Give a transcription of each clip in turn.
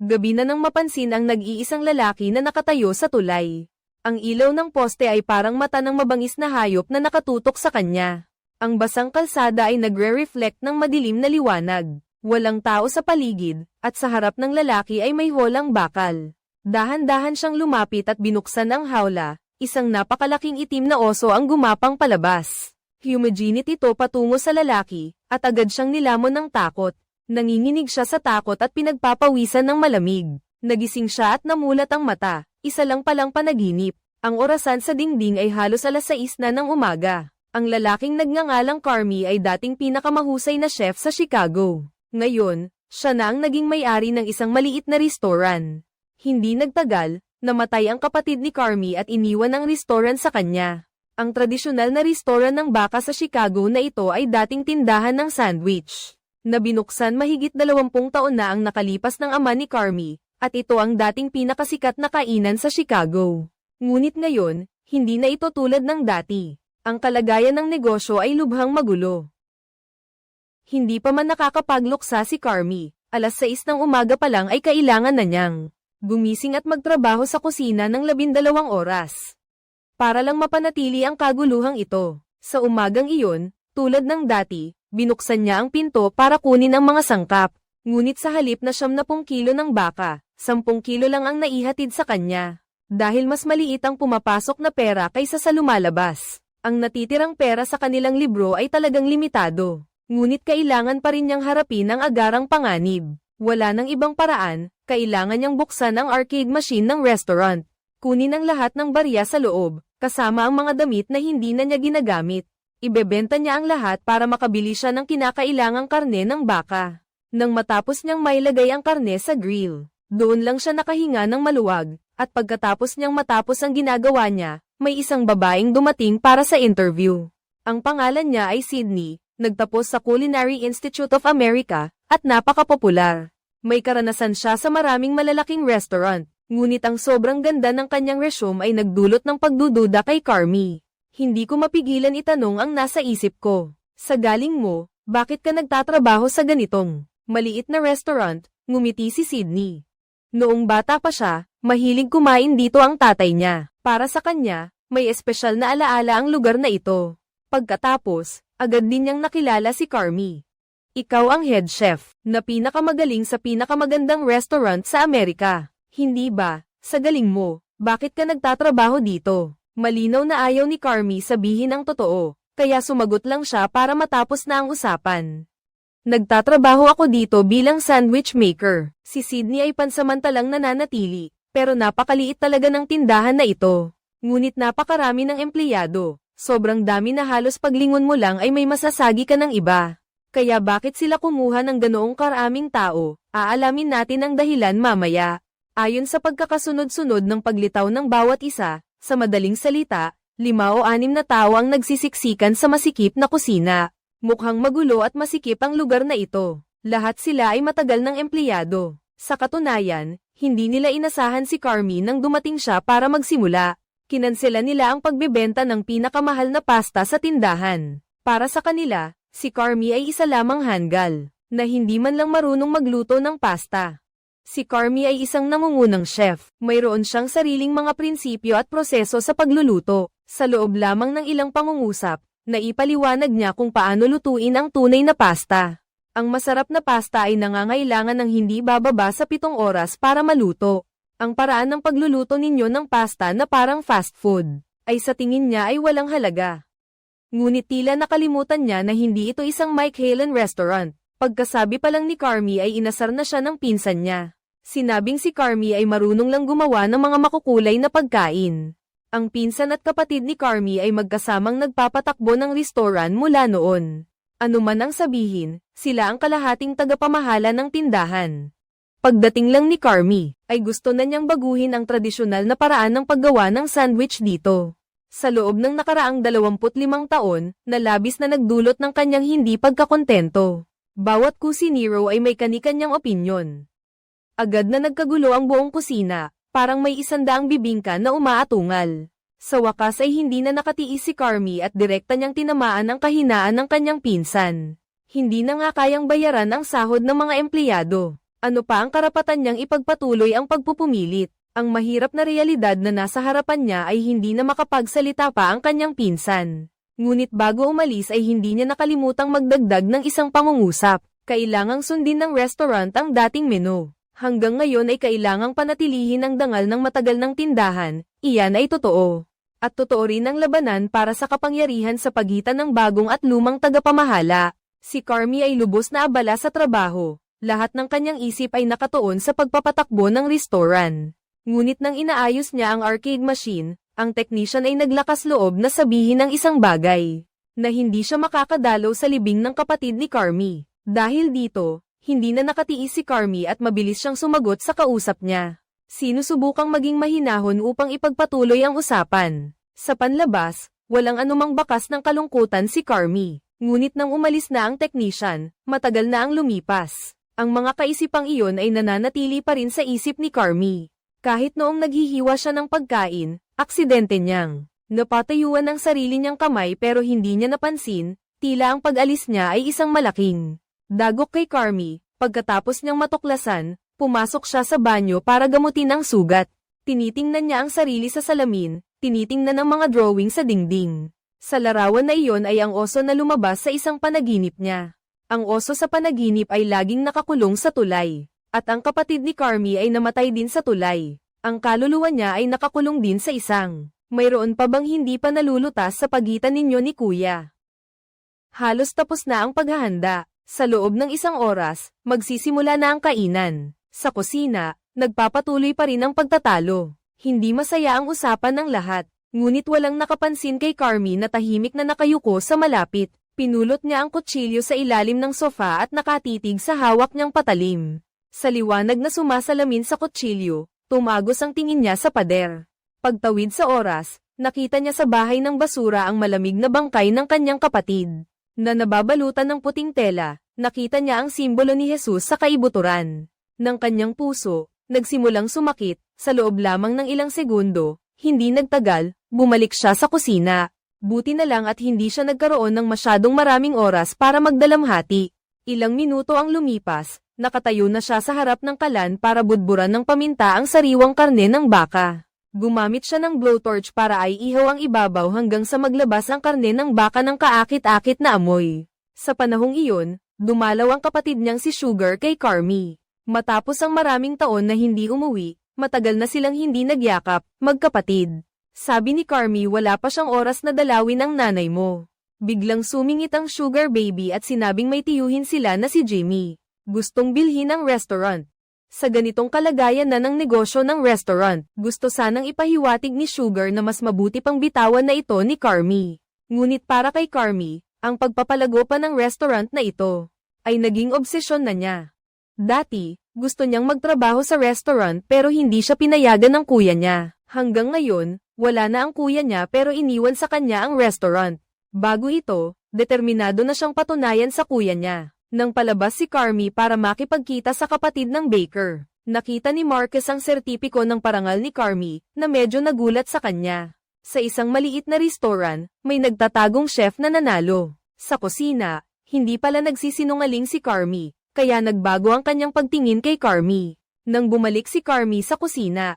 Gabi na nang mapansin ang nag-iisang lalaki na nakatayo sa tulay. Ang ilaw ng poste ay parang mata ng mabangis na hayop na nakatutok sa kanya. Ang basang kalsada ay nagre-reflect ng madilim na liwanag. Walang tao sa paligid, at sa harap ng lalaki ay may holang bakal. Dahan-dahan siyang lumapit at binuksan ang hawla, isang napakalaking itim na oso ang gumapang palabas. Humiginit ito patungo sa lalaki, at agad siyang nilamon ng takot. Nanginginig siya sa takot at pinagpapawisan ng malamig. Nagising siya at namulat ang mata, isa lang palang panaginip. Ang orasan sa dingding ay halos 6:00 na ng umaga. Ang lalaking nagngangalang Carmi ay dating pinakamahusay na chef sa Chicago. Ngayon, siya na ang naging may-ari ng isang maliit na restoran. Hindi nagtagal, namatay ang kapatid ni Carmi at iniwan ang restoran sa kanya. Ang tradisyonal na restoran ng baka sa Chicago na ito ay dating tindahan ng sandwich. Na binuksan mahigit 20 taon na ang nakalipas ng ama ni Carmi, at ito ang dating pinakasikat na kainan sa Chicago. Ngunit ngayon, hindi na ito tulad ng dati. Ang kalagayan ng negosyo ay lubhang magulo. Hindi pa man nakakapagluksa si Carmi, 6:00 ng umaga pa lang ay kailangan na niyang gumising at magtrabaho sa kusina ng 12 oras. Para lang mapanatili ang kaguluhang ito. Sa umagang iyon, tulad ng dati, binuksan niya ang pinto para kunin ang mga sangkap. Ngunit sa halip na 70 kilo ng baka, 10 kilo lang ang naihatid sa kanya. Dahil mas maliit ang pumapasok na pera kaysa sa lumalabas. Ang natitirang pera sa kanilang libro ay talagang limitado. Ngunit kailangan pa rin niyang harapin ang agarang panganib. Wala nang ibang paraan, kailangan niyang buksan ang arcade machine ng restaurant. Kunin ang lahat ng barya sa loob, kasama ang mga damit na hindi na niya ginagamit. Ibebenta niya ang lahat para makabili siya ng kinakailangang karne ng baka. Nang matapos niyang mailagay ang karne sa grill, doon lang siya nakahinga ng maluwag, at pagkatapos niyang matapos ang ginagawa niya, may isang babaeng dumating para sa interview. Ang pangalan niya ay Sydney, nagtapos sa Culinary Institute of America, at napakapopular. May karanasan siya sa maraming malalaking restaurant, ngunit ang sobrang ganda ng kanyang resume ay nagdulot ng pagdududa kay Carmi. Hindi ko mapigilan itanong ang nasa isip ko. Sa galing mo, bakit ka nagtatrabaho sa ganitong maliit na restaurant? Ngumiti si Sydney. Noong bata pa siya, mahilig kumain dito ang tatay niya. Para sa kanya, may espesyal na alaala ang lugar na ito. Pagkatapos, agad din niyang nakilala si Carmi. Ikaw ang head chef, na pinakamagaling sa pinakamagandang restaurant sa Amerika. Hindi ba, sa galing mo, bakit ka nagtatrabaho dito? Malinaw na ayaw ni Carmi sabihin ang totoo, kaya sumagot lang siya para matapos na ang usapan. Nagtatrabaho ako dito bilang sandwich maker. Si Sydney ay pansamantalang nananatili, pero napakaliit talaga ng tindahan na ito. Ngunit napakarami ng empleyado, sobrang dami na halos paglingon mo lang ay may masasagi ka ng iba. Kaya bakit sila kumuha ng ganoong karaming tao, aalamin natin ang dahilan mamaya. Ayon sa pagkakasunod-sunod ng paglitaw ng bawat isa, sa madaling salita, 5 o 6 na tao ang nagsisiksikan sa masikip na kusina. Mukhang magulo at masikip ang lugar na ito. Lahat sila ay matagal ng empleyado. Sa katunayan, hindi nila inasahan si Carmi nang dumating siya para magsimula. Kinansela nila ang pagbebenta ng pinakamahal na pasta sa tindahan. Para sa kanila, si Carmi ay isa lamang hanggal, na hindi man lang marunong magluto ng pasta. Si Carmi ay isang nangungunang chef. Mayroon siyang sariling mga prinsipyo at proseso sa pagluluto. Sa loob lamang ng ilang pangungusap, naipaliwanag niya kung paano lutuin ang tunay na pasta. Ang masarap na pasta ay nangangailangan ng hindi bababa sa 7 oras para maluto. Ang paraan ng pagluluto ninyo ng pasta na parang fast food, ay sa tingin niya ay walang halaga. Ngunit tila nakalimutan niya na hindi ito isang Mike Halen restaurant. Pagkasabi pa lang ni Carmi ay inasar na siya ng pinsan niya. Sinabing si Carmi ay marunong lang gumawa ng mga makukulay na pagkain. Ang pinsan at kapatid ni Carmi ay magkasamang nagpapatakbo ng restoran mula noon. Ano man ang sabihin, sila ang kalahating tagapamahala ng tindahan. Pagdating lang ni Carmi, ay gusto na niyang baguhin ang tradisyonal na paraan ng paggawa ng sandwich dito. Sa loob ng nakaraang 25 taon, na labis na nagdulot ng kanyang hindi pagkakontento. Bawat kusinero ay may kani-kanyang opinyon. Agad na nagkagulo ang buong kusina, parang may 100 bibingka na umaatungal. Sa wakas ay hindi na nakatiis si Carmi at direkta niyang tinamaan ang kahinaan ng kanyang pinsan. Hindi na nga kayang bayaran ang sahod ng mga empleyado. Ano pa ang karapatan niyang ipagpatuloy ang pagpupumilit? Ang mahirap na realidad na nasa harapan niya ay hindi na makapagsalita pa ang kanyang pinsan. Ngunit bago umalis ay hindi niya nakalimutang magdagdag ng isang pangungusap. Kailangang sundin ng restaurant ang dating menu. Hanggang ngayon ay kailangang panatilihin ang dangal ng matagal ng tindahan, iyan ay totoo. At totoo rin ang labanan para sa kapangyarihan sa pagitan ng bagong at lumang tagapamahala. Si Carmi ay lubos na abala sa trabaho. Lahat ng kanyang isip ay nakatuon sa pagpapatakbo ng restaurant. Ngunit nang inaayos niya ang arcade machine, ang technician ay naglakas loob na sabihin ng isang bagay, na hindi siya makakadalaw sa libing ng kapatid ni Carmi. Dahil dito, hindi na nakatiis si Carmi at mabilis siyang sumagot sa kausap niya. Sinusubukang maging mahinahon upang ipagpatuloy ang usapan. Sa panlabas, walang anumang bakas ng kalungkutan si Carmi. Ngunit nang umalis na ang technician, matagal na ang lumipas. Ang mga kaisipang iyon ay nananatili pa rin sa isip ni Carmi. Kahit noong naghihiwa siya ng pagkain, aksidente niyang napatayuan ang sarili niyang kamay pero hindi niya napansin, tila ang pag-alis niya ay isang malaking dagok kay Carmi. Pagkatapos niyang matuklasan, pumasok siya sa banyo para gamutin ang sugat. Tinitingnan niya ang sarili sa salamin, tinitingnan ang mga drawing sa dingding. Sa larawan na iyon ay ang oso na lumabas sa isang panaginip niya. Ang oso sa panaginip ay laging nakakulong sa tulay. At ang kapatid ni Carmi ay namatay din sa tulay. Ang kaluluwa niya ay nakakulong din sa isang. Mayroon pa bang hindi pa nalulutas sa pagitan ninyo ni Kuya? Halos tapos na ang paghahanda. Sa loob ng isang oras, magsisimula na ang kainan. Sa kusina, nagpapatuloy pa rin ang pagtatalo. Hindi masaya ang usapan ng lahat. Ngunit walang nakapansin kay Carmi na tahimik na nakayuko sa malapit. Pinulot niya ang kutsilyo sa ilalim ng sofa at nakatitig sa hawak niyang patalim. Sa liwanag na sumasalamin sa kutsilyo, tumagos ang tingin niya sa pader. Pagtawid sa oras, nakita niya sa bahay ng basura ang malamig na bangkay ng kanyang kapatid, na nababalutan ng puting tela. Nakita niya ang simbolo ni Jesus sa kaibuturan ng kanyang puso, nagsimulang sumakit. Sa loob lamang ng ilang segundo, hindi nagtagal, bumalik siya sa kusina. Buti na lang at hindi siya nagkaroon ng masyadong maraming oras para magdalamhati. Ilang minuto ang lumipas, nakatayo na siya sa harap ng kalan para budburan ng paminta ang sariwang karne ng baka. Gumamit siya ng blowtorch para ay ihaw ang ibabaw hanggang sa maglabas ang karne ng baka ng kaakit-akit na amoy. Sa panahong iyon, dumalaw ang kapatid niyang si Sugar kay Carmi. Matapos ang maraming taon na hindi umuwi, matagal na silang hindi nagyakap, magkapatid. Sabi ni Carmi wala pa siyang oras na dalawin ang nanay mo. Biglang sumingit ang Sugar Baby at sinabing may tiyuhin sila na si Jimmy. Gustong bilhin ang restaurant. Sa ganitong kalagayan na ng negosyo ng restaurant, gusto sanang ipahiwatig ni Sugar na mas mabuti pang bitawan na ito ni Carmi. Ngunit para kay Carmi, ang pagpapalago pa ng restaurant na ito ay naging obsesyon na niya. Dati, gusto niyang magtrabaho sa restaurant pero hindi siya pinayagan ng kuya niya. Hanggang ngayon, wala na ang kuya niya pero iniwan sa kanya ang restaurant. Bago ito, determinado na siyang patunayan sa kuya niya. Nang palabas si Carmi para makipagkita sa kapatid ng baker, nakita ni Marcus ang sertipiko ng parangal ni Carmi, na medyo nagulat sa kanya. Sa isang maliit na restaurant, may nagtatagong chef na nanalo. Sa kusina, hindi pala nagsisinungaling si Carmi, kaya nagbago ang kanyang pagtingin kay Carmi. Nang bumalik si Carmi sa kusina,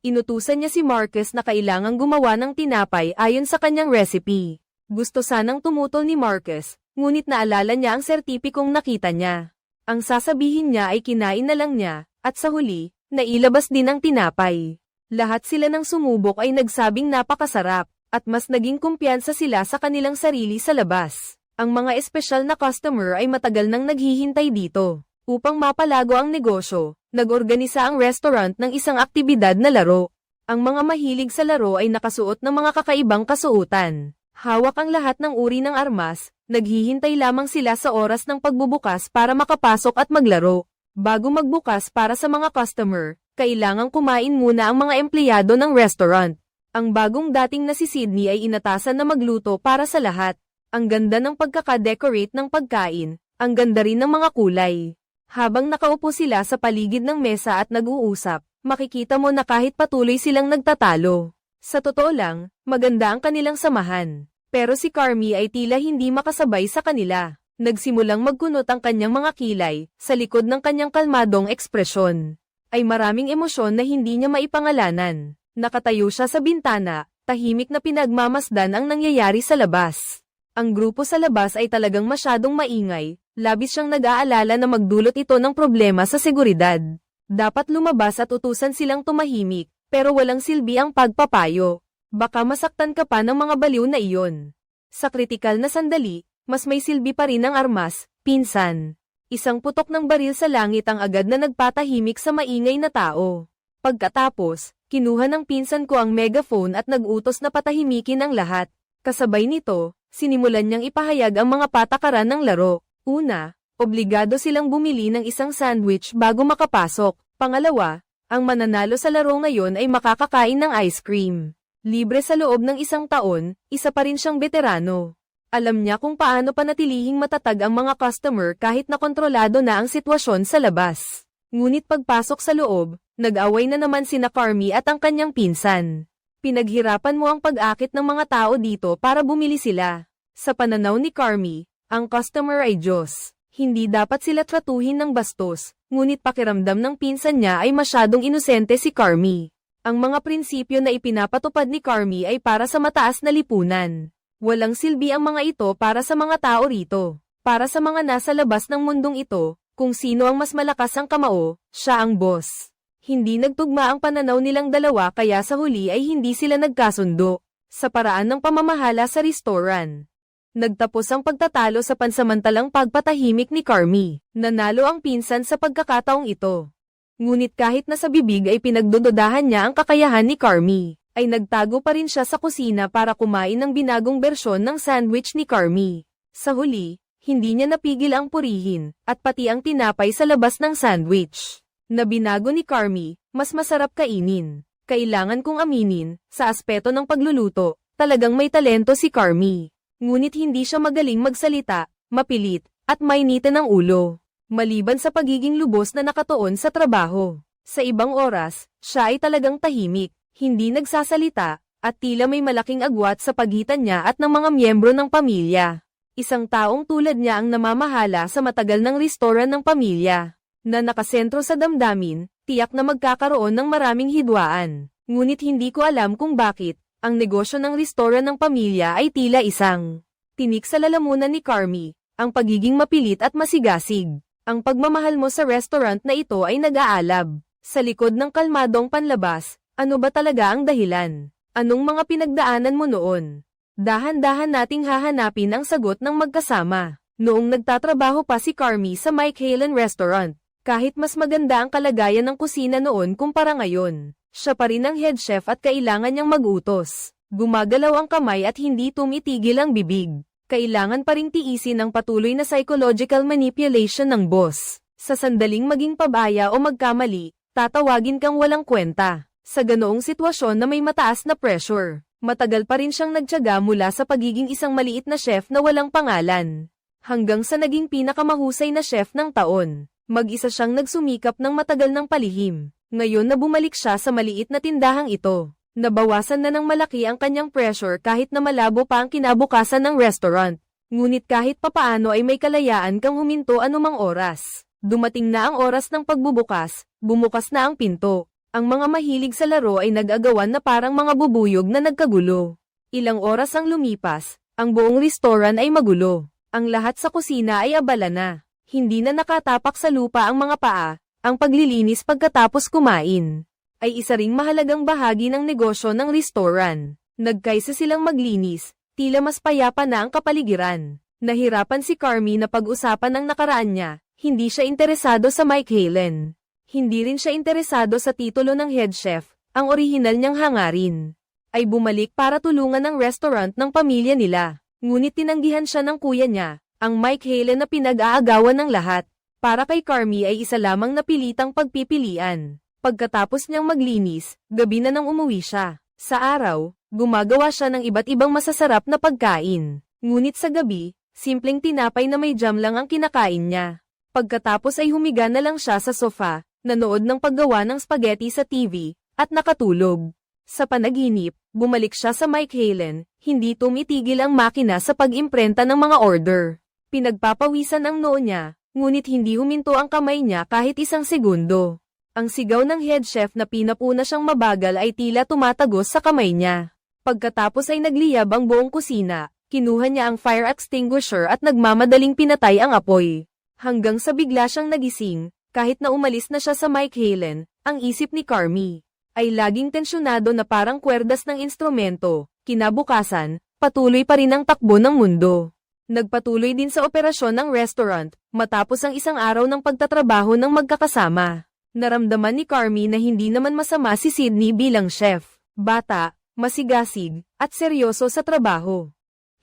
inutusan niya si Marcus na kailangang gumawa ng tinapay ayon sa kanyang recipe. Gusto sanang tumutol ni Marcus, ngunit naalala niya ang sertipikong nakita niya. Ang sasabihin niya ay kinain na lang niya, at sa huli, nailabas din ang tinapay. Lahat sila ng sumubok ay nagsabing napakasarap, at mas naging kumpiyansa sila sa kanilang sarili sa labas. Ang mga espesyal na customer ay matagal nang naghihintay dito. Upang mapalago ang negosyo, nag-organisa ang restaurant ng isang aktibidad na laro. Ang mga mahilig sa laro ay nakasuot ng mga kakaibang kasuotan. Hawak ang lahat ng uri ng armas, naghihintay lamang sila sa oras ng pagbubukas para makapasok at maglaro. Bago magbukas para sa mga customer, kailangang kumain muna ang mga empleyado ng restaurant. Ang bagong dating na si Sydney ay inatasan na magluto para sa lahat. Ang ganda ng pagkaka-decorate ng pagkain, ang ganda rin ng mga kulay. Habang nakaupo sila sa paligid ng mesa at nag-uusap, makikita mo na kahit patuloy silang nagtatalo. Sa totoo lang, maganda ang kanilang samahan. Pero si Carmi ay tila hindi makasabay sa kanila. Nagsimulang magkunot ang kanyang mga kilay, sa likod ng kanyang kalmadong ekspresyon. Ay maraming emosyon na hindi niya maipangalanan. Nakatayo siya sa bintana, tahimik na pinagmamasdan ang nangyayari sa labas. Ang grupo sa labas ay talagang masyadong maingay, labis siyang nag-aalala na magdulot ito ng problema sa seguridad. Dapat lumabas at utusan silang tumahimik, pero walang silbi ang pagpapayo. Baka masaktan ka pa ng mga baliw na iyon. Sa kritikal na sandali, mas may silbi pa rin ang armas, pinsan. Isang putok ng baril sa langit ang agad na nagpatahimik sa maingay na tao. Pagkatapos, kinuha ng pinsan ko ang megaphone at nag-utos na patahimikin ang lahat. Kasabay nito, sinimulan niyang ipahayag ang mga patakaran ng laro. Una, obligado silang bumili ng isang sandwich bago makapasok. Pangalawa, ang mananalo sa laro ngayon ay makakakain ng ice cream. Libre sa loob ng isang taon, isa pa rin siyang veterano. Alam niya kung paano panatilihing matatag ang mga customer kahit na kontrolado na ang sitwasyon sa labas. Ngunit pagpasok sa loob, nag-away na naman sina Carmi at ang kanyang pinsan. Pinaghirapan mo ang pag-akit ng mga tao dito para bumili sila. Sa pananaw ni Carmi, ang customer ay Diyos. Hindi dapat sila tratuhin ng bastos, ngunit pakiramdam ng pinsan niya ay masyadong inosente si Carmi. Ang mga prinsipyo na ipinapatupad ni Carmi ay para sa mataas na lipunan. Walang silbi ang mga ito para sa mga tao rito. Para sa mga nasa labas ng mundong ito, kung sino ang mas malakas ang kamao, siya ang boss. Hindi nagtugma ang pananaw nilang dalawa kaya sa huli ay hindi sila nagkasundo. Sa paraan ng pamamahala sa restoran. Nagtapos ang pagtatalo sa pansamantalang pagpatahimik ni Carmi. Nanalo ang pinsan sa pagkakataong ito. Ngunit kahit na sa bibig ay pinagdududahan niya ang kakayahan ni Carmi, ay nagtago pa rin siya sa kusina para kumain ng binagong bersyon ng sandwich ni Carmi. Sa huli, hindi niya napigil ang purihin, at pati ang tinapay sa labas ng sandwich. Na binago ni Carmi, mas masarap kainin. Kailangan kong aminin, sa aspeto ng pagluluto, talagang may talento si Carmi. Ngunit hindi siya magaling magsalita, mapilit, at mainitin ang ulo. Maliban sa pagiging lubos na nakatuon sa trabaho. Sa ibang oras, siya ay talagang tahimik. Hindi nagsasalita, at tila may malaking agwat sa pagitan niya at ng mga miyembro ng pamilya. Isang taong tulad niya ang namamahala sa matagal ng restoran ng pamilya, na nakasentro sa damdamin, tiyak na magkakaroon ng maraming hidwaan. Ngunit hindi ko alam kung bakit, ang negosyo ng restoran ng pamilya ay tila isang tinik sa lalamunan ni Carmi, ang pagiging mapilit at masigasig. Ang pagmamahal mo sa restaurant na ito ay nag-aalab. Sa likod ng kalmadong panlabas, ano ba talaga ang dahilan? Anong mga pinagdaanan mo noon? Dahan-dahan nating hahanapin ang sagot ng magkasama. Noong nagtatrabaho pa si Carmi sa Mike Halen Restaurant, kahit mas maganda ang kalagayan ng kusina noon kumpara ngayon, siya pa rin ang head chef at kailangan niyang mag-utos. Gumagalaw ang kamay at hindi tumitigil ang bibig. Kailangan pa ring tiisin ang patuloy na psychological manipulation ng boss. Sa sandaling maging pabaya o magkamali, tatawagin kang walang kwenta. Sa ganoong sitwasyon na may mataas na pressure, matagal pa rin siyang nagtiyaga mula sa pagiging isang maliit na chef na walang pangalan. Hanggang sa naging pinakamahusay na chef ng taon, mag-isa siyang nagsumikap ng matagal ng palihim. Ngayon na bumalik siya sa maliit na tindahang ito, nabawasan na ng malaki ang kanyang pressure kahit na malabo pa ang kinabukasan ng restaurant. Ngunit kahit papaano ay may kalayaan kang huminto anumang oras. Dumating na ang oras ng pagbubukas, bumukas na ang pinto. Ang mga mahilig sa laro ay nag-agawan na parang mga bubuyog na nagkagulo. Ilang oras ang lumipas, ang buong restoran ay magulo. Ang lahat sa kusina ay abala na. Hindi na nakatapak sa lupa ang mga paa. Ang paglilinis pagkatapos kumain ay isa ring mahalagang bahagi ng negosyo ng restoran. Nagkaysa silang maglinis, tila mas payapa na ang kapaligiran. Nahirapan si Carmi na pag-usapan ang nakaraan niya. Hindi siya interesado sa Mike Halen. Hindi rin siya interesado sa titulo ng head chef, ang orihinal niyang hangarin ay bumalik para tulungan ang restaurant ng pamilya nila. Ngunit tinanggihan siya ng kuya niya, ang Mike Halen na pinag-aagawan ng lahat. Para kay Carmi ay isa lamang napilitang pagpipilian. Pagkatapos niyang maglinis, gabi na nang umuwi siya. Sa araw, gumagawa siya ng iba't ibang masasarap na pagkain. Ngunit sa gabi, simpleng tinapay na may jam lang ang kinakain niya. Pagkatapos ay humiga na lang siya sa sofa, nanood ng paggawa ng spaghetti sa TV, at nakatulog. Sa panaginip, bumalik siya sa Mike Halen, hindi tumitigil ang makina sa pag-imprenta ng mga order. Pinagpapawisan ang noo niya, ngunit hindi huminto ang kamay niya kahit isang segundo. Ang sigaw ng head chef na pinapuna siyang mabagal ay tila tumatagos sa kamay niya. Pagkatapos ay nagliyab ang buong kusina, kinuha niya ang fire extinguisher at nagmamadaling pinatay ang apoy. Hanggang sa bigla siyang nagising, kahit na umalis na siya sa Mike Halen, ang isip ni Carmi ay laging tensyonado na parang kwerdas ng instrumento. Kinabukasan, patuloy pa rin ang takbo ng mundo. Nagpatuloy din sa operasyon ng restaurant, matapos ang isang araw ng pagtatrabaho ng magkakasama. Naramdaman ni Carmi na hindi naman masama si Sydney bilang chef. Bata, masigasig, at seryoso sa trabaho.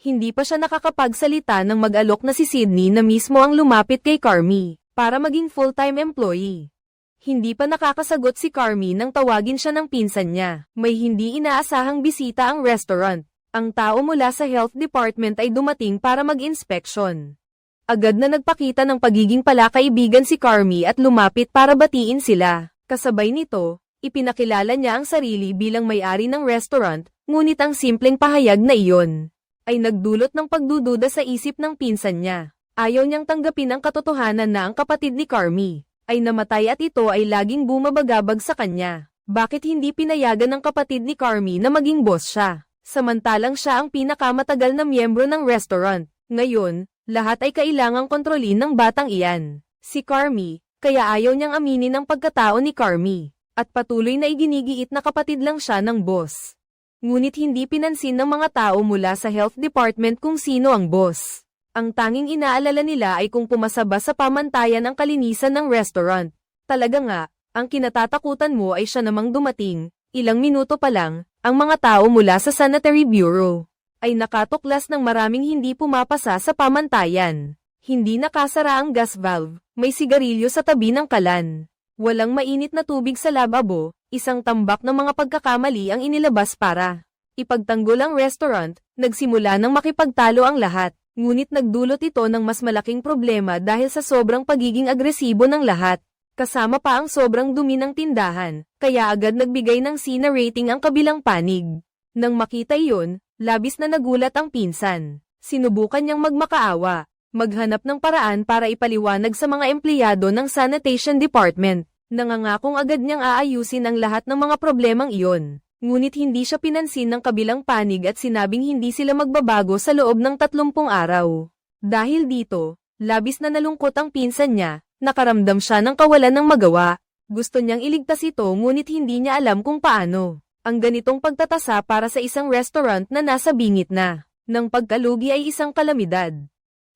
Hindi pa siya nakakapagsalita nang mag-alok na si Sydney na mismo ang lumapit kay Carmi para maging full-time employee. Hindi pa nakakasagot si Carmi nang tawagin siya ng pinsan niya. May hindi inaasahang bisita ang restaurant. Ang tao mula sa health department ay dumating para mag-inspeksyon. Agad na nagpakita ng pagiging palakaibigan si Carmi at lumapit para batiin sila. Kasabay nito, ipinakilala niya ang sarili bilang may-ari ng restaurant, ngunit ang simpleng pahayag na iyon ay nagdulot ng pagdududa sa isip ng pinsan niya. Ayaw niyang tanggapin ang katotohanan na ang kapatid ni Carmi ay namatay at ito ay laging bumabagabag sa kanya. Bakit hindi pinayagan ng kapatid ni Carmi na maging boss siya? Samantalang siya ang pinakamatagal na miyembro ng restaurant. Ngayon, lahat ay kailangang kontrolin ng batang iyan. Si Carmi, kaya ayaw niyang aminin ang pagkatao ni Carmi. At patuloy na iginigiit na kapatid lang siya ng boss. Ngunit hindi pinansin ng mga tao mula sa health department kung sino ang boss. Ang tanging inaalala nila ay kung pumasa ba sa pamantayan ang kalinisan ng restaurant. Talaga nga, ang kinatatakutan mo ay siya namang dumating. Ilang minuto pa lang, ang mga tao mula sa Sanitary Bureau ay nakatuklas ng maraming hindi pumapasa sa pamantayan. Hindi nakasara ang gas valve, may sigarilyo sa tabi ng kalan. Walang mainit na tubig sa lababo, isang tambak ng mga pagkakamali ang inilabas para ipagtanggol ang restaurant. Nagsimula ng makipagtalo ang lahat. Ngunit nagdulot ito ng mas malaking problema dahil sa sobrang pagiging agresibo ng lahat. Kasama pa ang sobrang dumi ng tindahan, kaya agad nagbigay ng C na rating ang kabilang panig. Nang makita iyon, labis na nagulat ang pinsan. Sinubukan niyang magmakaawa, maghanap ng paraan para ipaliwanag sa mga empleyado ng sanitation department. Nangangakong agad niyang aayusin ang lahat ng mga problemang iyon. Ngunit hindi siya pinansin ng kabilang panig at sinabing hindi sila magbabago sa loob ng 30 araw. Dahil dito, labis na nalungkot ang pinsan niya, nakaramdam siya ng kawalan ng magawa. Gusto niyang iligtas ito ngunit hindi niya alam kung paano. Ang ganitong pagtatasa para sa isang restaurant na nasa bingit na ng pagkalugi ay isang kalamidad.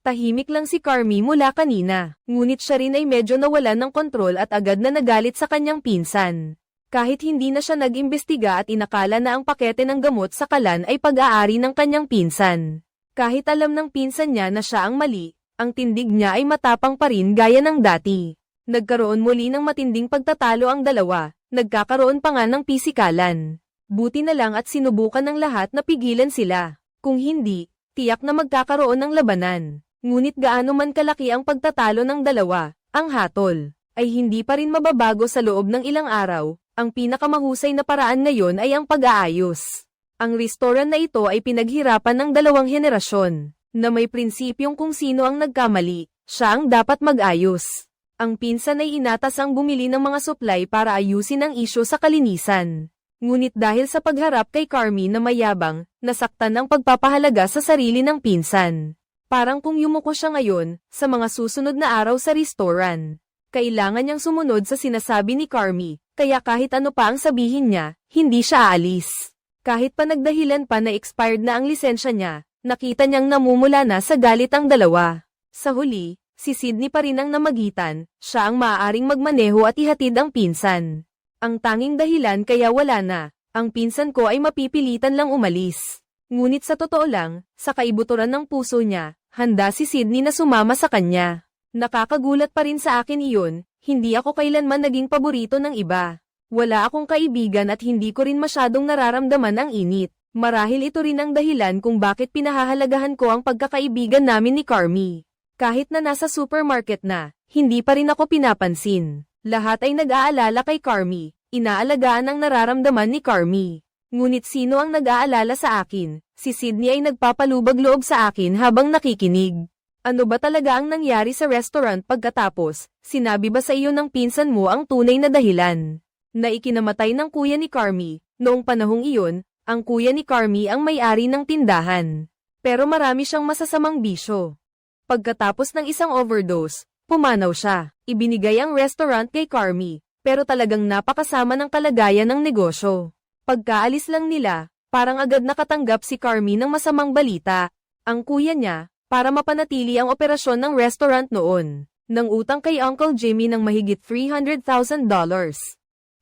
Tahimik lang si Carmi mula kanina, ngunit siya rin ay medyo nawalan ng kontrol at agad na nagalit sa kanyang pinsan. Kahit hindi na siya nag-imbestiga at inakala na ang pakete ng gamot sa kalan ay pag-aari ng kanyang pinsan. Kahit alam ng pinsan niya na siya ang mali, ang tindig niya ay matapang pa rin gaya ng dati. Nagkaroon muli ng matinding pagtatalo ang dalawa, nagkakaroon pa nga ng pisikalan. Buti na lang at sinubukan ng lahat na pigilan sila. Kung hindi, tiyak na magkakaroon ng labanan. Ngunit gaano man kalaki ang pagtatalo ng dalawa, ang hatol ay hindi pa rin mababago sa loob ng ilang araw. Ang pinakamahusay na paraan ngayon ay ang pag-aayos. Ang restaurant na ito ay pinaghirapan ng 2 henerasyon, na may prinsipyong kung sino ang nagkamali, siya ang dapat mag-ayos. Ang pinsan ay inatas ang bumili ng mga supply para ayusin ang isyu sa kalinisan. Ngunit dahil sa pagharap kay Carmi na mayabang, nasaktan ang pagpapahalaga sa sarili ng pinsan. Parang kung yumuko siya ngayon, sa mga susunod na araw sa restaurant. Kailangan niyang sumunod sa sinasabi ni Carmi. Kaya kahit ano pa ang sabihin niya, hindi siya aalis. Kahit pa nagdahilan pa na expired na ang lisensya niya, nakita niyang namumula na sa galit ang dalawa. Sa huli, si Sydney pa rin ang namagitan, siya ang maaaring magmaneho at ihatid ang pinsan. Ang tanging dahilan kaya wala na, ang pinsan ko ay mapipilitan lang umalis. Ngunit sa totoo lang, sa kaibuturan ng puso niya, handa si Sydney na sumama sa kanya. Nakakagulat pa rin sa akin iyon. Hindi ako kailanman naging paborito ng iba. Wala akong kaibigan at hindi ko rin masyadong nararamdaman ang init. Marahil ito rin ang dahilan kung bakit pinahahalagahan ko ang pagkakaibigan namin ni Carmi. Kahit na nasa supermarket na, hindi pa rin ako pinapansin. Lahat ay nag-aalala kay Carmi, inaalagaan ang nararamdaman ni Carmi. Ngunit sino ang nag-aalala sa akin? Si Sydney ay nagpapalubag loob sa akin habang nakikinig. Ano ba talaga ang nangyari sa restaurant pagkatapos? Sinabi ba sa iyo ng pinsan mo ang tunay na dahilan na ikinamatay ng kuya ni Carmi? Noong panahong iyon, ang kuya ni Carmi ang may-ari ng tindahan. Pero marami siyang masasamang bisyo. Pagkatapos ng isang overdose, pumanaw siya. Ibinigay ang restaurant kay Carmi, pero talagang napakasama ng kalagayan ng negosyo. Pagkaalis lang nila, parang agad nakatanggap si Carmi ng masamang balita. Ang kuya niya, para mapanatili ang operasyon ng restaurant noon, nang utang kay Uncle Jimmy ng mahigit $300,000.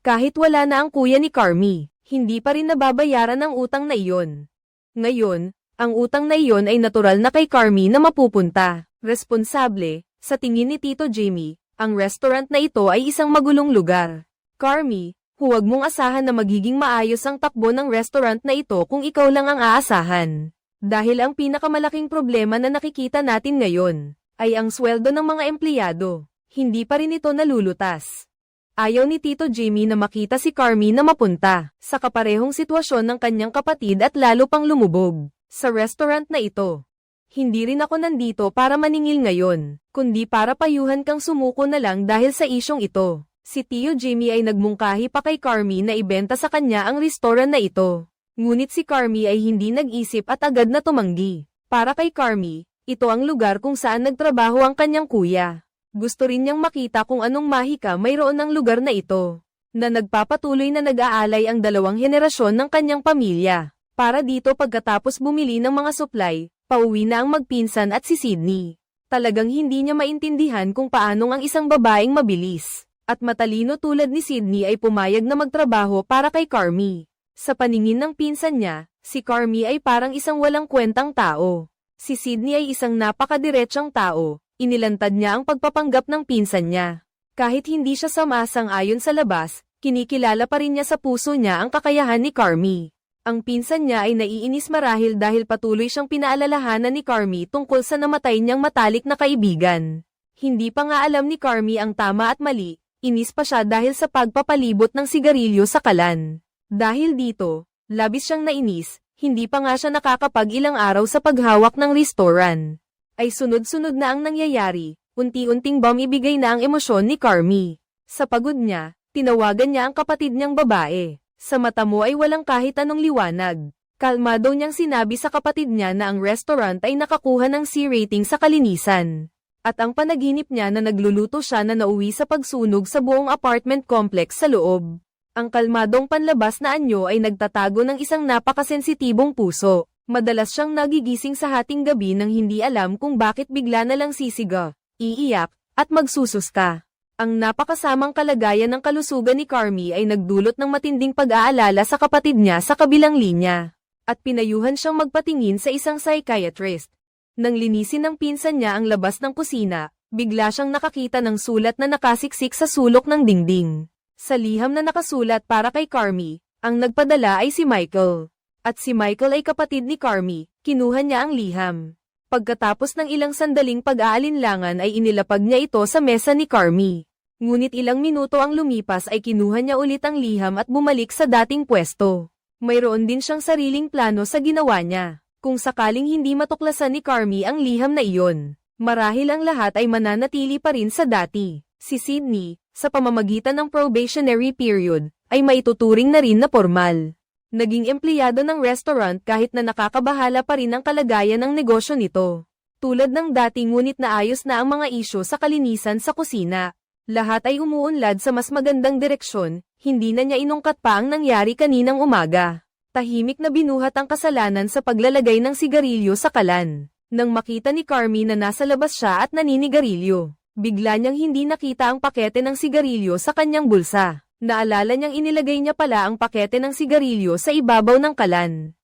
Kahit wala na ang kuya ni Carmi, hindi pa rin nababayaran ang utang na iyon. Ngayon, ang utang na iyon ay natural na kay Carmi na mapupunta. Responsable, sa tingin ni Tito Jimmy, ang restaurant na ito ay isang magulong lugar. Carmi, huwag mong asahan na magiging maayos ang takbo ng restaurant na ito kung ikaw lang ang aasahan. Dahil ang pinakamalaking problema na nakikita natin ngayon, ay ang sweldo ng mga empleyado. Hindi pa rin ito nalulutas. Ayaw ni Tito Jimmy na makita si Carmi na mapunta sa kaparehong sitwasyon ng kanyang kapatid at lalo pang lumubog sa restaurant na ito. Hindi rin ako nandito para maningil ngayon, kundi para payuhan kang sumuko na lang dahil sa isyong ito. Si Tio Jimmy ay nagmungkahi pa kay Carmi na ibenta sa kanya ang restaurant na ito. Ngunit si Carmi ay hindi nag-isip at agad na tumanggi. Para kay Carmi, ito ang lugar kung saan nagtrabaho ang kanyang kuya. Gusto rin niyang makita kung anong mahika mayroon ng lugar na ito, na nagpapatuloy na nag-aalay ang dalawang henerasyon ng kanyang pamilya. Para dito pagkatapos bumili ng mga supply, pauwi na ang magpinsan at si Sydney. Talagang hindi niya maintindihan kung paanong ang isang babaeng mabilis at matalino tulad ni Sydney ay pumayag na magtrabaho para kay Carmi. Sa paningin ng pinsan niya, si Carmi ay parang isang walang kwentang tao. Si Sydney ay isang napakadiretsang tao, inilantad niya ang pagpapanggap ng pinsan niya. Kahit hindi siya sumasang-ayon sa labas, kinikilala pa rin niya sa puso niya ang kakayahan ni Carmi. Ang pinsan niya ay naiinis marahil dahil patuloy siyang pinaalalahanan ni Carmi tungkol sa namatay niyang matalik na kaibigan. Hindi pa nga alam ni Carmi ang tama at mali, inis pa siya dahil sa pagpapalibot ng sigarilyo sa kalan. Dahil dito, labis siyang nainis, hindi pa nga siya nakakapag-ilang araw sa paghawak ng restaurant. Ay sunod-sunod na ang nangyayari, unti-unting bumibigay na ang emosyon ni Carmi. Sa pagod niya, tinawagan niya ang kapatid niyang babae. Sa mata mo ay walang kahit anong liwanag. Kalmado niyang sinabi sa kapatid niya na ang restaurant ay nakakuha ng C rating sa kalinisan. At ang panaginip niya na nagluluto siya na nauwi sa pagsunog sa buong apartment complex sa loob. Ang kalmadong panlabas na anyo ay nagtatago ng isang napakasensitibong puso. Madalas siyang nagigising sa hating gabi nang hindi alam kung bakit bigla na lang sisiga, iiyak, at magsususka. Ang napakasamang kalagayan ng kalusugan ni Carmi ay nagdulot ng matinding pag-aalala sa kapatid niya sa kabilang linya. At pinayuhan siyang magpatingin sa isang psychiatrist. Nang linisin ng pinsan niya ang labas ng kusina, bigla siyang nakakita ng sulat na nakasiksik sa sulok ng dingding. Sa liham na nakasulat para kay Carmi, ang nagpadala ay si Michael. At si Michael ay kapatid ni Carmi, kinuha niya ang liham. Pagkatapos ng ilang sandaling pag-aalinlangan ay inilapag niya ito sa mesa ni Carmi. Ngunit ilang minuto ang lumipas ay kinuha niya ulit ang liham at bumalik sa dating pwesto. Mayroon din siyang sariling plano sa ginawa niya. Kung sakaling hindi matuklasan ni Carmi ang liham na iyon, marahil ang lahat ay mananatili pa rin sa dati. Si Sydney, sa pamamagitan ng probationary period, ay maituturing na rin na formal. Naging empleyado ng restaurant kahit na nakakabahala pa rin ang kalagayan ng negosyo nito. Tulad ng dati ngunit naayos na ang mga isyu sa kalinisan sa kusina. Lahat ay umuunlad sa mas magandang direksyon, hindi na niya inungkat pa ang nangyari kaninang umaga. Tahimik na binuhat ang kasalanan sa paglalagay ng sigarilyo sa kalan. Nang makita ni Carmi na nasa labas siya at naninigarilyo, bigla niyang hindi nakita ang pakete ng sigarilyo sa kanyang bulsa. Naalala niyang inilagay niya pala ang pakete ng sigarilyo sa ibabaw ng kalan.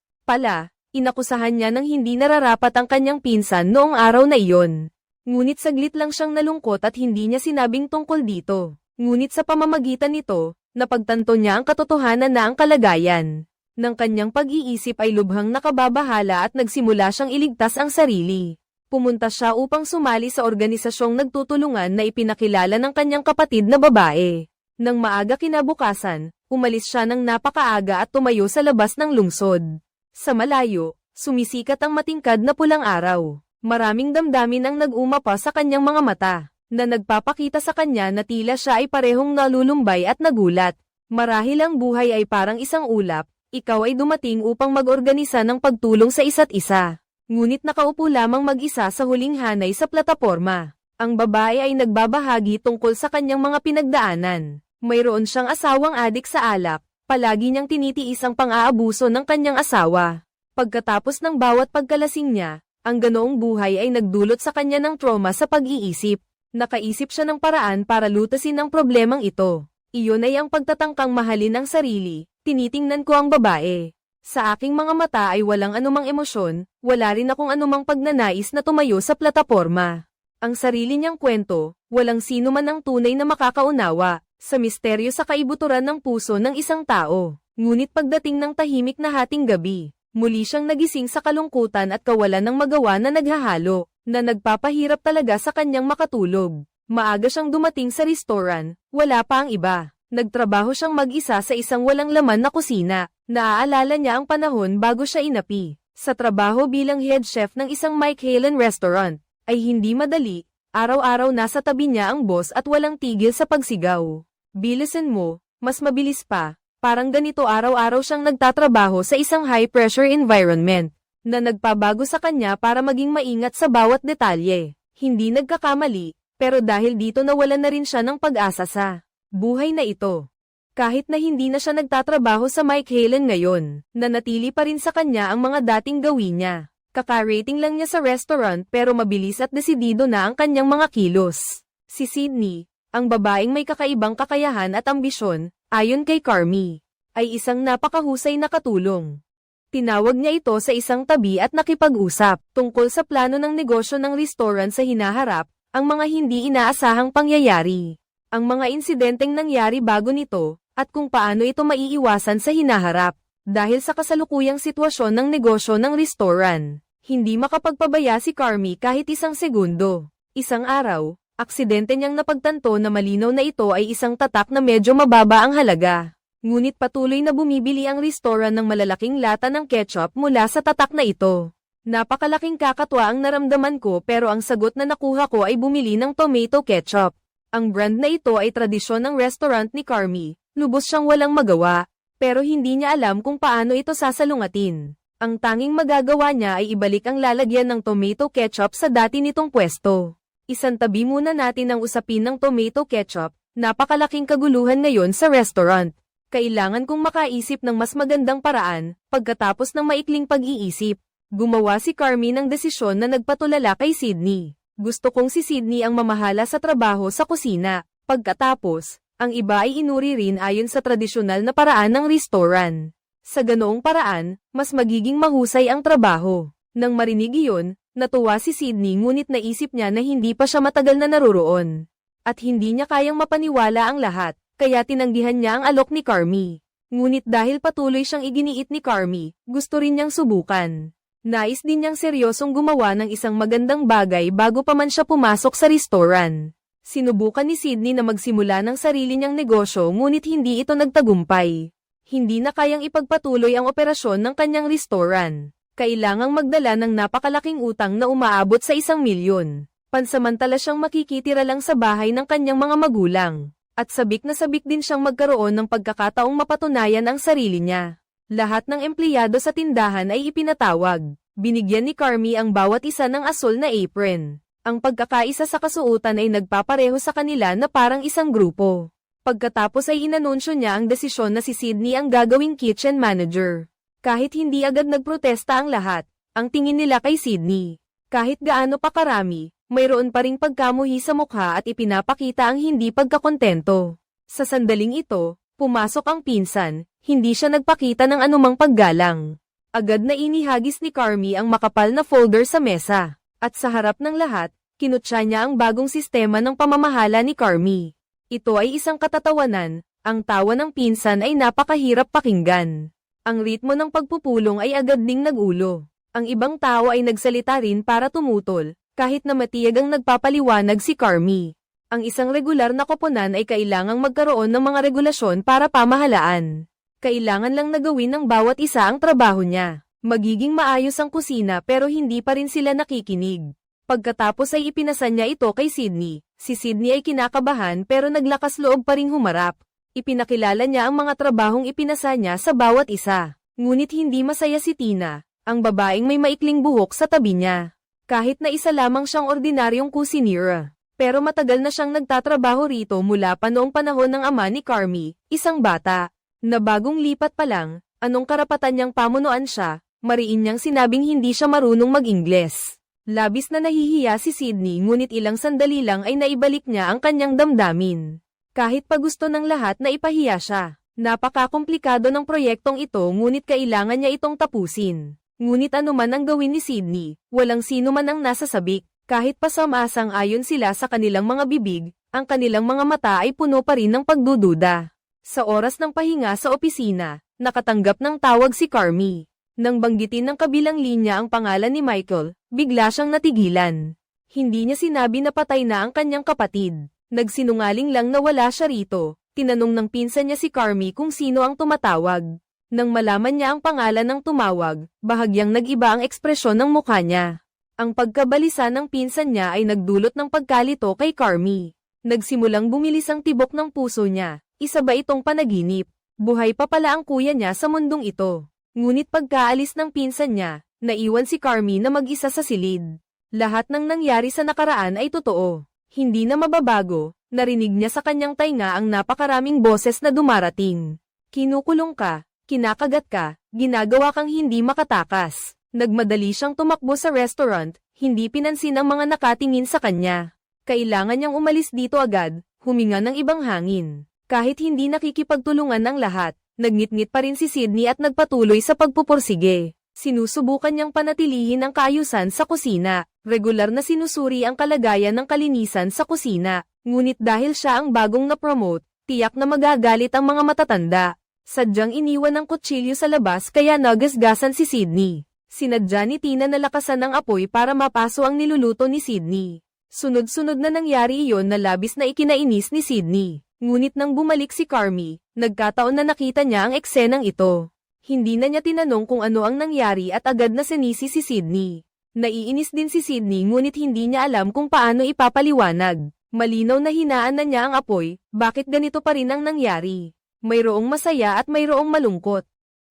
Inakusahan niya ng hindi nararapat ang kanyang pinsan noong araw na iyon. Ngunit saglit lang siyang nalungkot at hindi niya sinabing tungkol dito. Ngunit sa pamamagitan nito, napagtanto niya ang katotohanan na ang kalagayan ng kanyang pag-iisip ay lubhang nakababahala at nagsimula siyang iligtas ang sarili. Pumunta siya upang sumali sa organisasyong nagtutulungan na ipinakilala ng kanyang kapatid na babae. Nang maaga kinabukasan, umalis siya ng napakaaga at tumayo sa labas ng lungsod. Sa malayo, sumisikat ang matingkad na pulang araw. Maraming damdamin ang nag-umapa sa kanyang mga mata, na nagpapakita sa kanya na tila siya ay parehong nalulumbay at nagulat. Marahil ang buhay ay parang isang ulap, ikaw ay dumating upang mag-organisa ng pagtulong sa isa't isa. Ngunit nakaupo lamang mag-isa sa huling hanay sa plataporma. Ang babae ay nagbabahagi tungkol sa kanyang mga pinagdaanan. Mayroon siyang asawang adik sa alak, palagi niyang tinitiis ang pang-aabuso ng kanyang asawa. Pagkatapos ng bawat pagkalasing niya, ang ganoong buhay ay nagdulot sa kanya ng trauma sa pag-iisip. Nakaisip siya ng paraan para lutasin ang problemang ito. Iyon ay ang pagtatangkang mahalin ang sarili. Tinitingnan ko ang babae. Sa aking mga mata ay walang anumang emosyon, wala rin akong anumang pagnanais na tumayo sa plataporma. Ang sarili niyang kwento, walang sino man ang tunay na makakaunawa, sa misteryo sa kaibuturan ng puso ng isang tao. Ngunit pagdating ng tahimik na hating gabi, muli siyang nagising sa kalungkutan at kawalan ng magawa na naghahalo, na nagpapahirap talaga sa kanyang makatulog. Maaga siyang dumating sa restaurant, wala pa ang iba. Nagtrabaho siyang mag-isa sa isang walang laman na kusina. Naaalala niya ang panahon bago siya inapi. Sa trabaho bilang head chef ng isang Mike Halen restaurant, ay hindi madali. Araw-araw nasa tabi niya ang boss at walang tigil sa pagsigaw. Bilisan mo, mas mabilis pa. Parang ganito araw-araw siyang nagtatrabaho sa isang high-pressure environment, na nagpabago sa kanya para maging maingat sa bawat detalye. Hindi nagkakamali, pero dahil dito nawalan na rin siya ng pag-asa sa buhay na ito. Kahit na hindi na siya nagtatrabaho sa Mike Halen ngayon, nanatili pa rin sa kanya ang mga dating gawin niya. Kaka-rating lang niya sa restaurant pero mabilis at desidido na ang kanyang mga kilos. Si Sydney, ang babaeng may kakaibang kakayahan at ambisyon, ayon kay Carmi, ay isang napakahusay na katulong. Tinawag niya ito sa isang tabi at nakipag-usap tungkol sa plano ng negosyo ng restaurant sa hinaharap, ang mga hindi inaasahang pangyayari. Ang mga insidenteng nangyari bago nito, at kung paano ito maiiwasan sa hinaharap. Dahil sa kasalukuyang sitwasyon ng negosyo ng restaurant, hindi makapagpabaya si Carmi kahit isang segundo. Isang araw, aksidente niyang napagtanto na malinaw na ito ay isang tatak na medyo mababa ang halaga. Ngunit patuloy na bumibili ang restaurant ng malalaking lata ng ketchup mula sa tatak na ito. Napakalaking kakatwa ang naramdaman ko pero ang sagot na nakuha ko ay bumili ng tomato ketchup. Ang brand na ito ay tradisyon ng restaurant ni Carmi, lubos siyang walang magawa, pero hindi niya alam kung paano ito sasalungatin. Ang tanging magagawa niya ay ibalik ang lalagyan ng tomato ketchup sa dati nitong pwesto. Isantabi muna natin ang usapin ng tomato ketchup, napakalaking kaguluhan ngayon sa restaurant. Kailangan kong makaisip ng mas magandang paraan, pagkatapos ng maikling pag-iisip. Gumawa si Carmi ng desisyon na nagpatulala kay Sydney. Gusto kong si Sydney ang mamahala sa trabaho sa kusina. Pagkatapos, ang iba ay inuri rin ayon sa tradisyonal na paraan ng restaurant. Sa ganoong paraan, mas magiging mahusay ang trabaho. Nang marinig iyon, natuwa si Sydney ngunit naisip niya na hindi pa siya matagal na naroroon. At hindi niya kayang mapaniwala ang lahat, kaya tinanggihan niya ang alok ni Carmi. Ngunit dahil patuloy siyang iginiit ni Carmi, gusto rin niyang subukan. Nais din niyang seryosong gumawa ng isang magandang bagay bago pa man siya pumasok sa restaurant. Sinubukan ni Sydney na magsimula ng sarili niyang negosyo ngunit hindi ito nagtagumpay. Hindi na kayang ipagpatuloy ang operasyon ng kanyang restaurant. Kailangang magdala ng napakalaking utang na umaabot sa 1 milyon. Pansamantala siyang makikitira lang sa bahay ng kanyang mga magulang. At sabik na sabik din siyang magkaroon ng pagkakataong mapatunayan ang sarili niya. Lahat ng empleyado sa tindahan ay ipinatawag. Binigyan ni Carmi ang bawat isa ng asul na apron. Ang pagkakaisa sa kasuotan ay nagpapareho sa kanila na parang isang grupo. Pagkatapos ay inanunsyo niya ang desisyon na si Sydney ang gagawing kitchen manager. Kahit hindi agad nagprotesta ang lahat, ang tingin nila kay Sydney, kahit gaano pa karami, mayroon pa ring pagkamuhi sa mukha at ipinapakita ang hindi pagkakontento. Sa sandaling ito, pumasok ang pinsan, hindi siya nagpakita ng anumang paggalang. Agad na inihagis ni Carmi ang makapal na folder sa mesa. At sa harap ng lahat, kinutya niya ang bagong sistema ng pamamahala ni Carmi. Ito ay isang katatawanan, ang tawa ng pinsan ay napakahirap pakinggan. Ang ritmo ng pagpupulong ay agad ding nagulo. Ang ibang tao ay nagsalita rin para tumutol, kahit na matiyag ang nagpapaliwanag si Carmi. Ang isang regular na koponan ay kailangang magkaroon ng mga regulasyon para pamahalaan. Kailangan lang nagawin ng bawat isa ang trabaho niya. Magiging maayos ang kusina pero hindi pa rin sila nakikinig. Pagkatapos ay ipinasa niya ito kay Sydney. Si Sydney ay kinakabahan pero naglakas loob pa ring humarap. Ipinakilala niya ang mga trabahong ipinasa niya sa bawat isa. Ngunit hindi masaya si Tina, ang babaeng may maikling buhok sa tabi niya. Kahit na isa lamang siyang ordinaryong kusinira. Pero matagal na siyang nagtatrabaho rito mula pa noong panahon ng ama ni Carmi, isang bata, na bagong lipat pa lang, anong karapatan niyang pamunuan siya, mariin niyang sinabing hindi siya marunong mag-Ingles. Labis na nahihiya si Sydney ngunit ilang sandali lang ay naibalik niya ang kanyang damdamin. Kahit pa gusto ng lahat na ipahiya siya. Napaka-komplikado ng proyektong ito ngunit kailangan niya itong tapusin. Ngunit anuman ang gawin ni Sydney, walang sino man ang nasasabik. Kahit pa sumasang-ayon sila sa kanilang mga bibig, ang kanilang mga mata ay puno pa rin ng pagdududa. Sa oras ng pahinga sa opisina, nakatanggap ng tawag si Carmi. Nang banggitin ng kabilang linya ang pangalan ni Michael, bigla siyang natigilan. Hindi niya sinabi na patay na ang kanyang kapatid. Nagsinungaling lang na wala siya rito. Tinanong ng pinsan niya si Carmi kung sino ang tumatawag. Nang malaman niya ang pangalan ng tumawag, bahagyang nag-iba ang ekspresyon ng mukha niya. Ang pagkabalisa ng pinsan niya ay nagdulot ng pagkalito kay Carmi. Nagsimulang bumilis ang tibok ng puso niya. Isa ba itong panaginip? Buhay pa pala ang kuya niya sa mundong ito. Ngunit pagkaalis ng pinsan niya, naiwan si Carmi na mag-isa sa silid. Lahat ng nangyari sa nakaraan ay totoo. Hindi na mababago, narinig niya sa kanyang tainga ang napakaraming boses na dumarating. Kinukulong ka, kinakagat ka, ginagawa kang hindi makatakas. Nagmadali siyang tumakbo sa restaurant, hindi pinansin ang mga nakatingin sa kanya. Kailangan niyang umalis dito agad, huminga ng ibang hangin. Kahit hindi nakikipagtulungan ng lahat, nagngit-ngit pa rin si Sydney at nagpatuloy sa pagpupursige. Sinusubukan niyang panatilihin ang kaayusan sa kusina. Regular na sinusuri ang kalagayan ng kalinisan sa kusina. Ngunit dahil siya ang bagong na-promote, tiyak na magagalit ang mga matatanda. Sadyang iniwan ng kutsilyo sa labas kaya nagasgasan si Sydney. Sinadya ni Tina na lakasan ng apoy para mapaso ang niluluto ni Sydney. Sunod-sunod na nangyari iyon na labis na ikinainis ni Sydney. Ngunit nang bumalik si Carmi, nagkataon na nakita niya ang eksenang ito. Hindi na niya tinanong kung ano ang nangyari at agad na sinisi si Sydney. Naiinis din si Sydney ngunit hindi niya alam kung paano ipapaliwanag. Malinaw na hinaan na niya ang apoy, bakit ganito pa rin ang nangyari? Mayroong masaya at mayroong malungkot.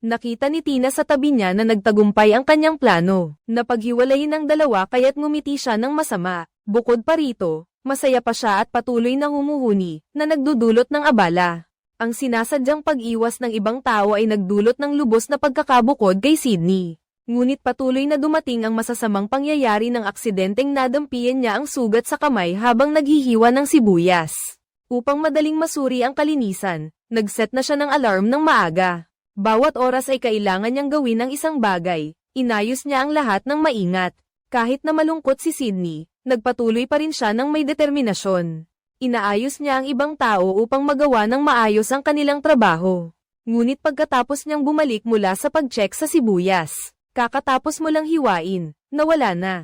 Nakita ni Tina sa tabi niya na nagtagumpay ang kanyang plano. Napaghiwalayin ng dalawa kaya't ngumiti siya ng masama. Bukod pa rito, masaya pa siya at patuloy na humuhuni, na nagdudulot ng abala. Ang sinasadyang pag-iwas ng ibang tao ay nagdulot ng lubos na pagkakabukod kay Sydney. Ngunit patuloy na dumating ang masasamang pangyayari ng aksidenteng nadampian niya ang sugat sa kamay habang naghihiwa ng sibuyas. Upang madaling masuri ang kalinisan, nagset na siya ng alarm ng maaga. Bawat oras ay kailangan niyang gawin ang isang bagay. Inayos niya ang lahat ng maingat. Kahit na malungkot si Sydney, nagpatuloy pa rin siya ng may determinasyon. Inaayos niya ang ibang tao upang magawa ng maayos ang kanilang trabaho. Ngunit pagkatapos niyang bumalik mula sa pag-check sa sibuyas, kakatapos mo lang hiwain, nawala na.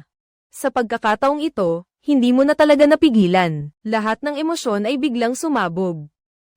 Sa pagkakataong ito, hindi mo na talaga napigilan. Lahat ng emosyon ay biglang sumabog.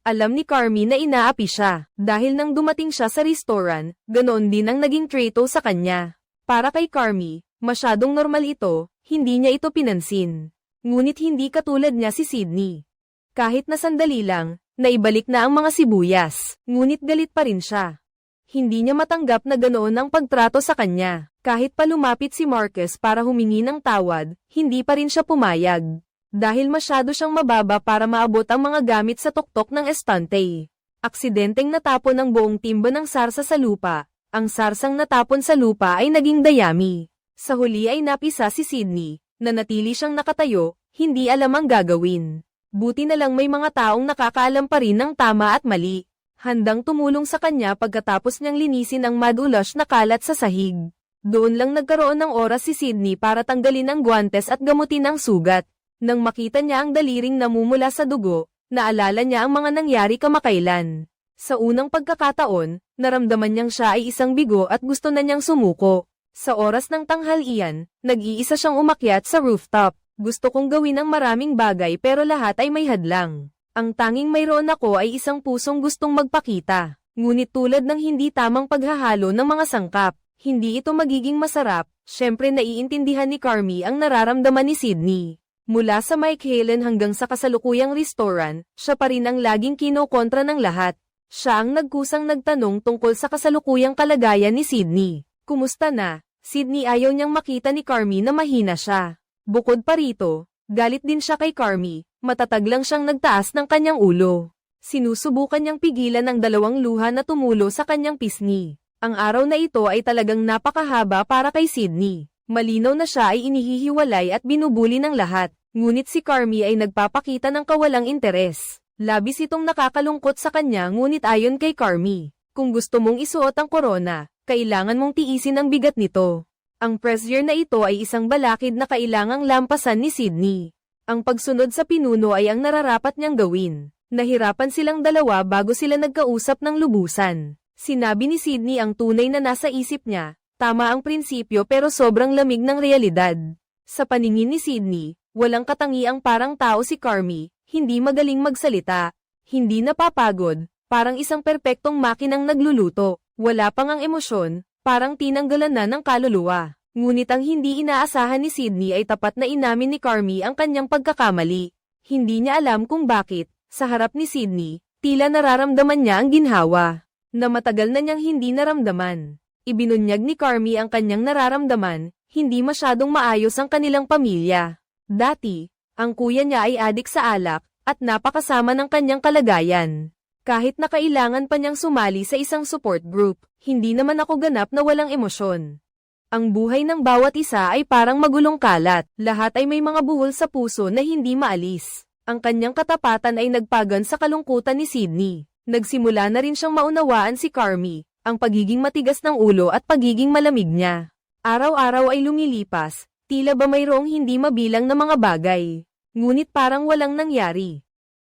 Alam ni Carmi na inaapi siya, dahil nang dumating siya sa restaurant, ganoon din ang naging trato sa kanya. Para kay Carmi, masyadong normal ito, hindi niya ito pinansin. Ngunit hindi katulad niya si Sydney. Kahit na sandali lang, naibalik na ang mga sibuyas, ngunit galit pa rin siya. Hindi niya matanggap na ganoon ang pagtrato sa kanya. Kahit pa lumapit si Marcus para humingi ng tawad, hindi pa rin siya pumayag. Dahil masyado siyang mababa para maabot ang mga gamit sa tuktok ng estante. Aksidenteng natapon ang buong timba ng sarsa sa lupa. Ang sarsang natapon sa lupa ay naging dayami. Sa huli ay napisa si Sydney. Nanatili siyang nakatayo, hindi alam ang gagawin. Buti na lang may mga taong nakakaalam pa rin ng tama at mali. Handang tumulong sa kanya pagkatapos niyang linisin ang madulas na kalat sa sahig. Doon lang nagkaroon ng oras si Sydney para tanggalin ang guwantes at gamutin ang sugat. Nang makita niya ang daliring namumula sa dugo, naalala niya ang mga nangyari kamakailan. Sa unang pagkakataon, naramdaman niyang siya ay isang bigo at gusto na niyang sumuko. Sa oras ng tanghalian, nag-iisa siyang umakyat sa rooftop. Gusto kong gawin ang maraming bagay pero lahat ay may hadlang. Ang tanging mayroon ako ay isang pusong gustong magpakita. Ngunit tulad ng hindi tamang paghahalo ng mga sangkap, Hindi ito magiging masarap, syempre naiintindihan ni Carmi ang nararamdaman ni Sydney. Mula sa Mike Halen hanggang sa kasalukuyang restaurant, siya pa rin ang laging kinokontra ng lahat. Siya ang nagkusang nagtanong tungkol sa kasalukuyang kalagayan ni Sydney. Kumusta na? Sydney ayaw niyang makita ni Carmi na mahina siya. Bukod pa rito, galit din siya kay Carmi, matatag lang siyang nagtaas ng kanyang ulo. Sinusubukan niyang pigilan ang dalawang luha na tumulo sa kanyang pisngi. Ang araw na ito ay talagang napakahaba para kay Sydney. Malinaw na siya ay inihihiwalay at binubuli ng lahat, ngunit si Carmi ay nagpapakita ng kawalang interes. Labis itong nakakalungkot sa kanya ngunit ayon kay Carmi, kung gusto mong isuot ang korona, kailangan mong tiisin ang bigat nito. Ang pressure na ito ay isang balakid na kailangang lampasan ni Sydney. Ang pagsunod sa pinuno ay ang nararapat niyang gawin. Nahirapan silang dalawa bago sila nagkausap ng lubusan. Sinabi ni Sydney ang tunay na nasa isip niya, tama ang prinsipyo pero sobrang lamig ng realidad. Sa paningin ni Sydney, walang katangiang parang tao si Carmi, hindi magaling magsalita, hindi napapagod, parang isang perpektong makinang nagluluto, wala pang ang emosyon, parang tinanggalan na ng kaluluwa. Ngunit ang hindi inaasahan ni Sydney ay tapat na inamin ni Carmi ang kanyang pagkakamali. Hindi niya alam kung bakit, sa harap ni Sydney, tila nararamdaman niya ang ginhawa na matagal na niyang hindi naramdaman. Ibinunyag ni Carmi ang kanyang nararamdaman, hindi masyadong maayos ang kanilang pamilya. Dati, ang kuya niya ay adik sa alak, at napakasama ng kanyang kalagayan. Kahit na kailangan pa niyang sumali sa isang support group, hindi naman ako ganap na walang emosyon. Ang buhay ng bawat isa ay parang magulong kalat, lahat ay may mga buhol sa puso na hindi maalis. Ang kanyang katapatan ay nagpagan sa kalungkutan ni Sydney. Nagsimula na rin siyang maunawaan si Carmi, ang pagiging matigas ng ulo at pagiging malamig niya. Araw-araw ay lumilipas, tila ba mayroong hindi mabilang na mga bagay. Ngunit parang walang nangyari.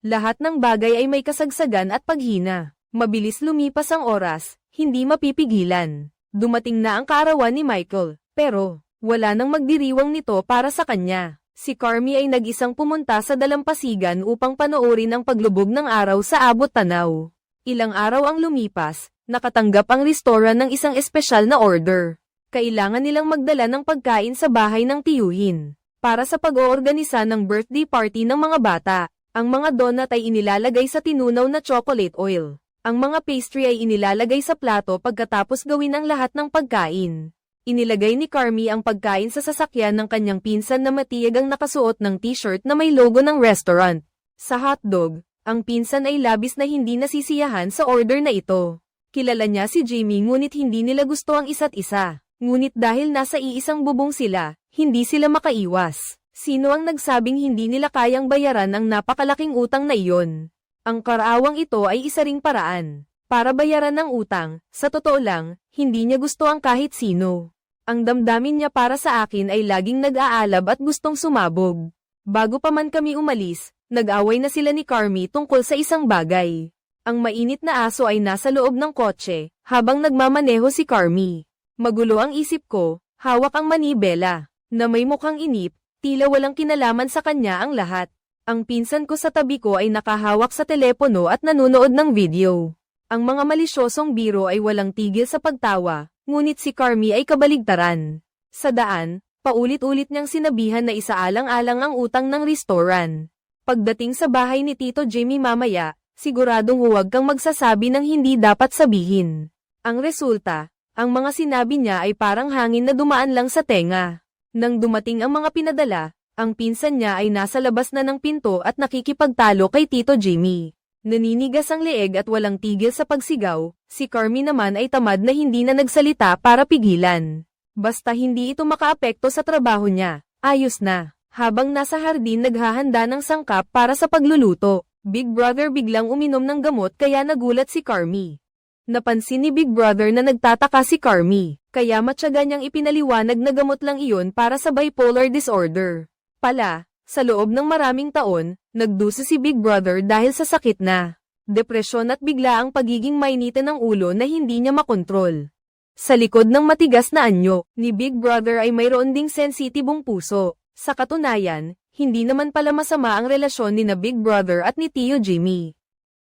Lahat ng bagay ay may kasagsagan at paghina. Mabilis lumipas ang oras, hindi mapipigilan. Dumating na ang kaarawan ni Michael, pero wala nang magdiriwang nito para sa kanya. Si Carmi ay nag-isang pumunta sa dalampasigan upang panoorin ang paglubog ng araw sa abot tanaw. Ilang araw ang lumipas, nakatanggap ang restaurant ng isang espesyal na order. Kailangan nilang magdala ng pagkain sa bahay ng tiyuhin. Para sa pag-oorganisa ng birthday party ng mga bata, ang mga donut ay inilalagay sa tinunaw na chocolate oil. Ang mga pastry ay inilalagay sa plato pagkatapos gawin ang lahat ng pagkain. Inilagay ni Carmi ang pagkain sa sasakyan ng kanyang pinsan na matiyagang nakasuot ng t-shirt na may logo ng restaurant. Sa hotdog, ang pinsan ay labis na hindi nasisiyahan sa order na ito. Kilala niya si Jimmy ngunit hindi nila gusto ang isa't isa. Ngunit dahil nasa iisang bubong sila, hindi sila makaiwas. Sino ang nagsabing hindi nila kayang bayaran ang napakalaking utang na iyon? Ang karawang ito ay isa ring paraan para bayaran ng utang. Sa totoo lang, hindi niya gusto ang kahit sino. Ang damdamin niya para sa akin ay laging nag-aalab at gustong sumabog. Bago pa man kami umalis, nag-away na sila ni Carmi tungkol sa isang bagay. Ang mainit na aso ay nasa loob ng kotse, habang nagmamaneho si Carmi. Magulo ang isip ko, hawak ang manibela, na may mukhang inip, tila walang kinalaman sa kanya ang lahat. Ang pinsan ko sa tabi ko ay nakahawak sa telepono at nanonood ng video. Ang mga malisyosong biro ay walang tigil sa pagtawa. Ngunit si Carmi ay kabaligtaran. Sa daan, paulit-ulit niyang sinabihan na isaalang-alang ang utang ng restaurant. Pagdating sa bahay ni Tito Jimmy mamaya, siguradong huwag kang magsasabi ng hindi dapat sabihin. Ang resulta, ang mga sinabi niya ay parang hangin na dumaan lang sa tenga. Nang dumating ang mga pinadala, ang pinsan niya ay nasa labas na ng pinto at nakikipagtalo kay Tito Jimmy. Naninigas ang leeg at walang tigil sa pagsigaw, si Carmi naman ay tamad na hindi na nagsalita para pigilan. Basta hindi ito makaapekto sa trabaho niya, ayos na. Habang nasa hardin naghahanda ng sangkap para sa pagluluto, Big Brother biglang uminom ng gamot kaya nagulat si Carmi. Napansin ni Big Brother na nagtataka si Carmi, kaya matyaga niyang ipinaliwanag na gamot lang iyon para sa bipolar disorder. Sa loob ng maraming taon, nagdusa si Big Brother dahil sa sakit na depresyon at bigla ang pagiging mainitan ng ulo na hindi niya makontrol. Sa likod ng matigas na anyo ni Big Brother ay mayroon ding sensitibong puso. Sa katunayan, hindi naman pala masama ang relasyon ni na Big Brother at ni Tio Jimmy.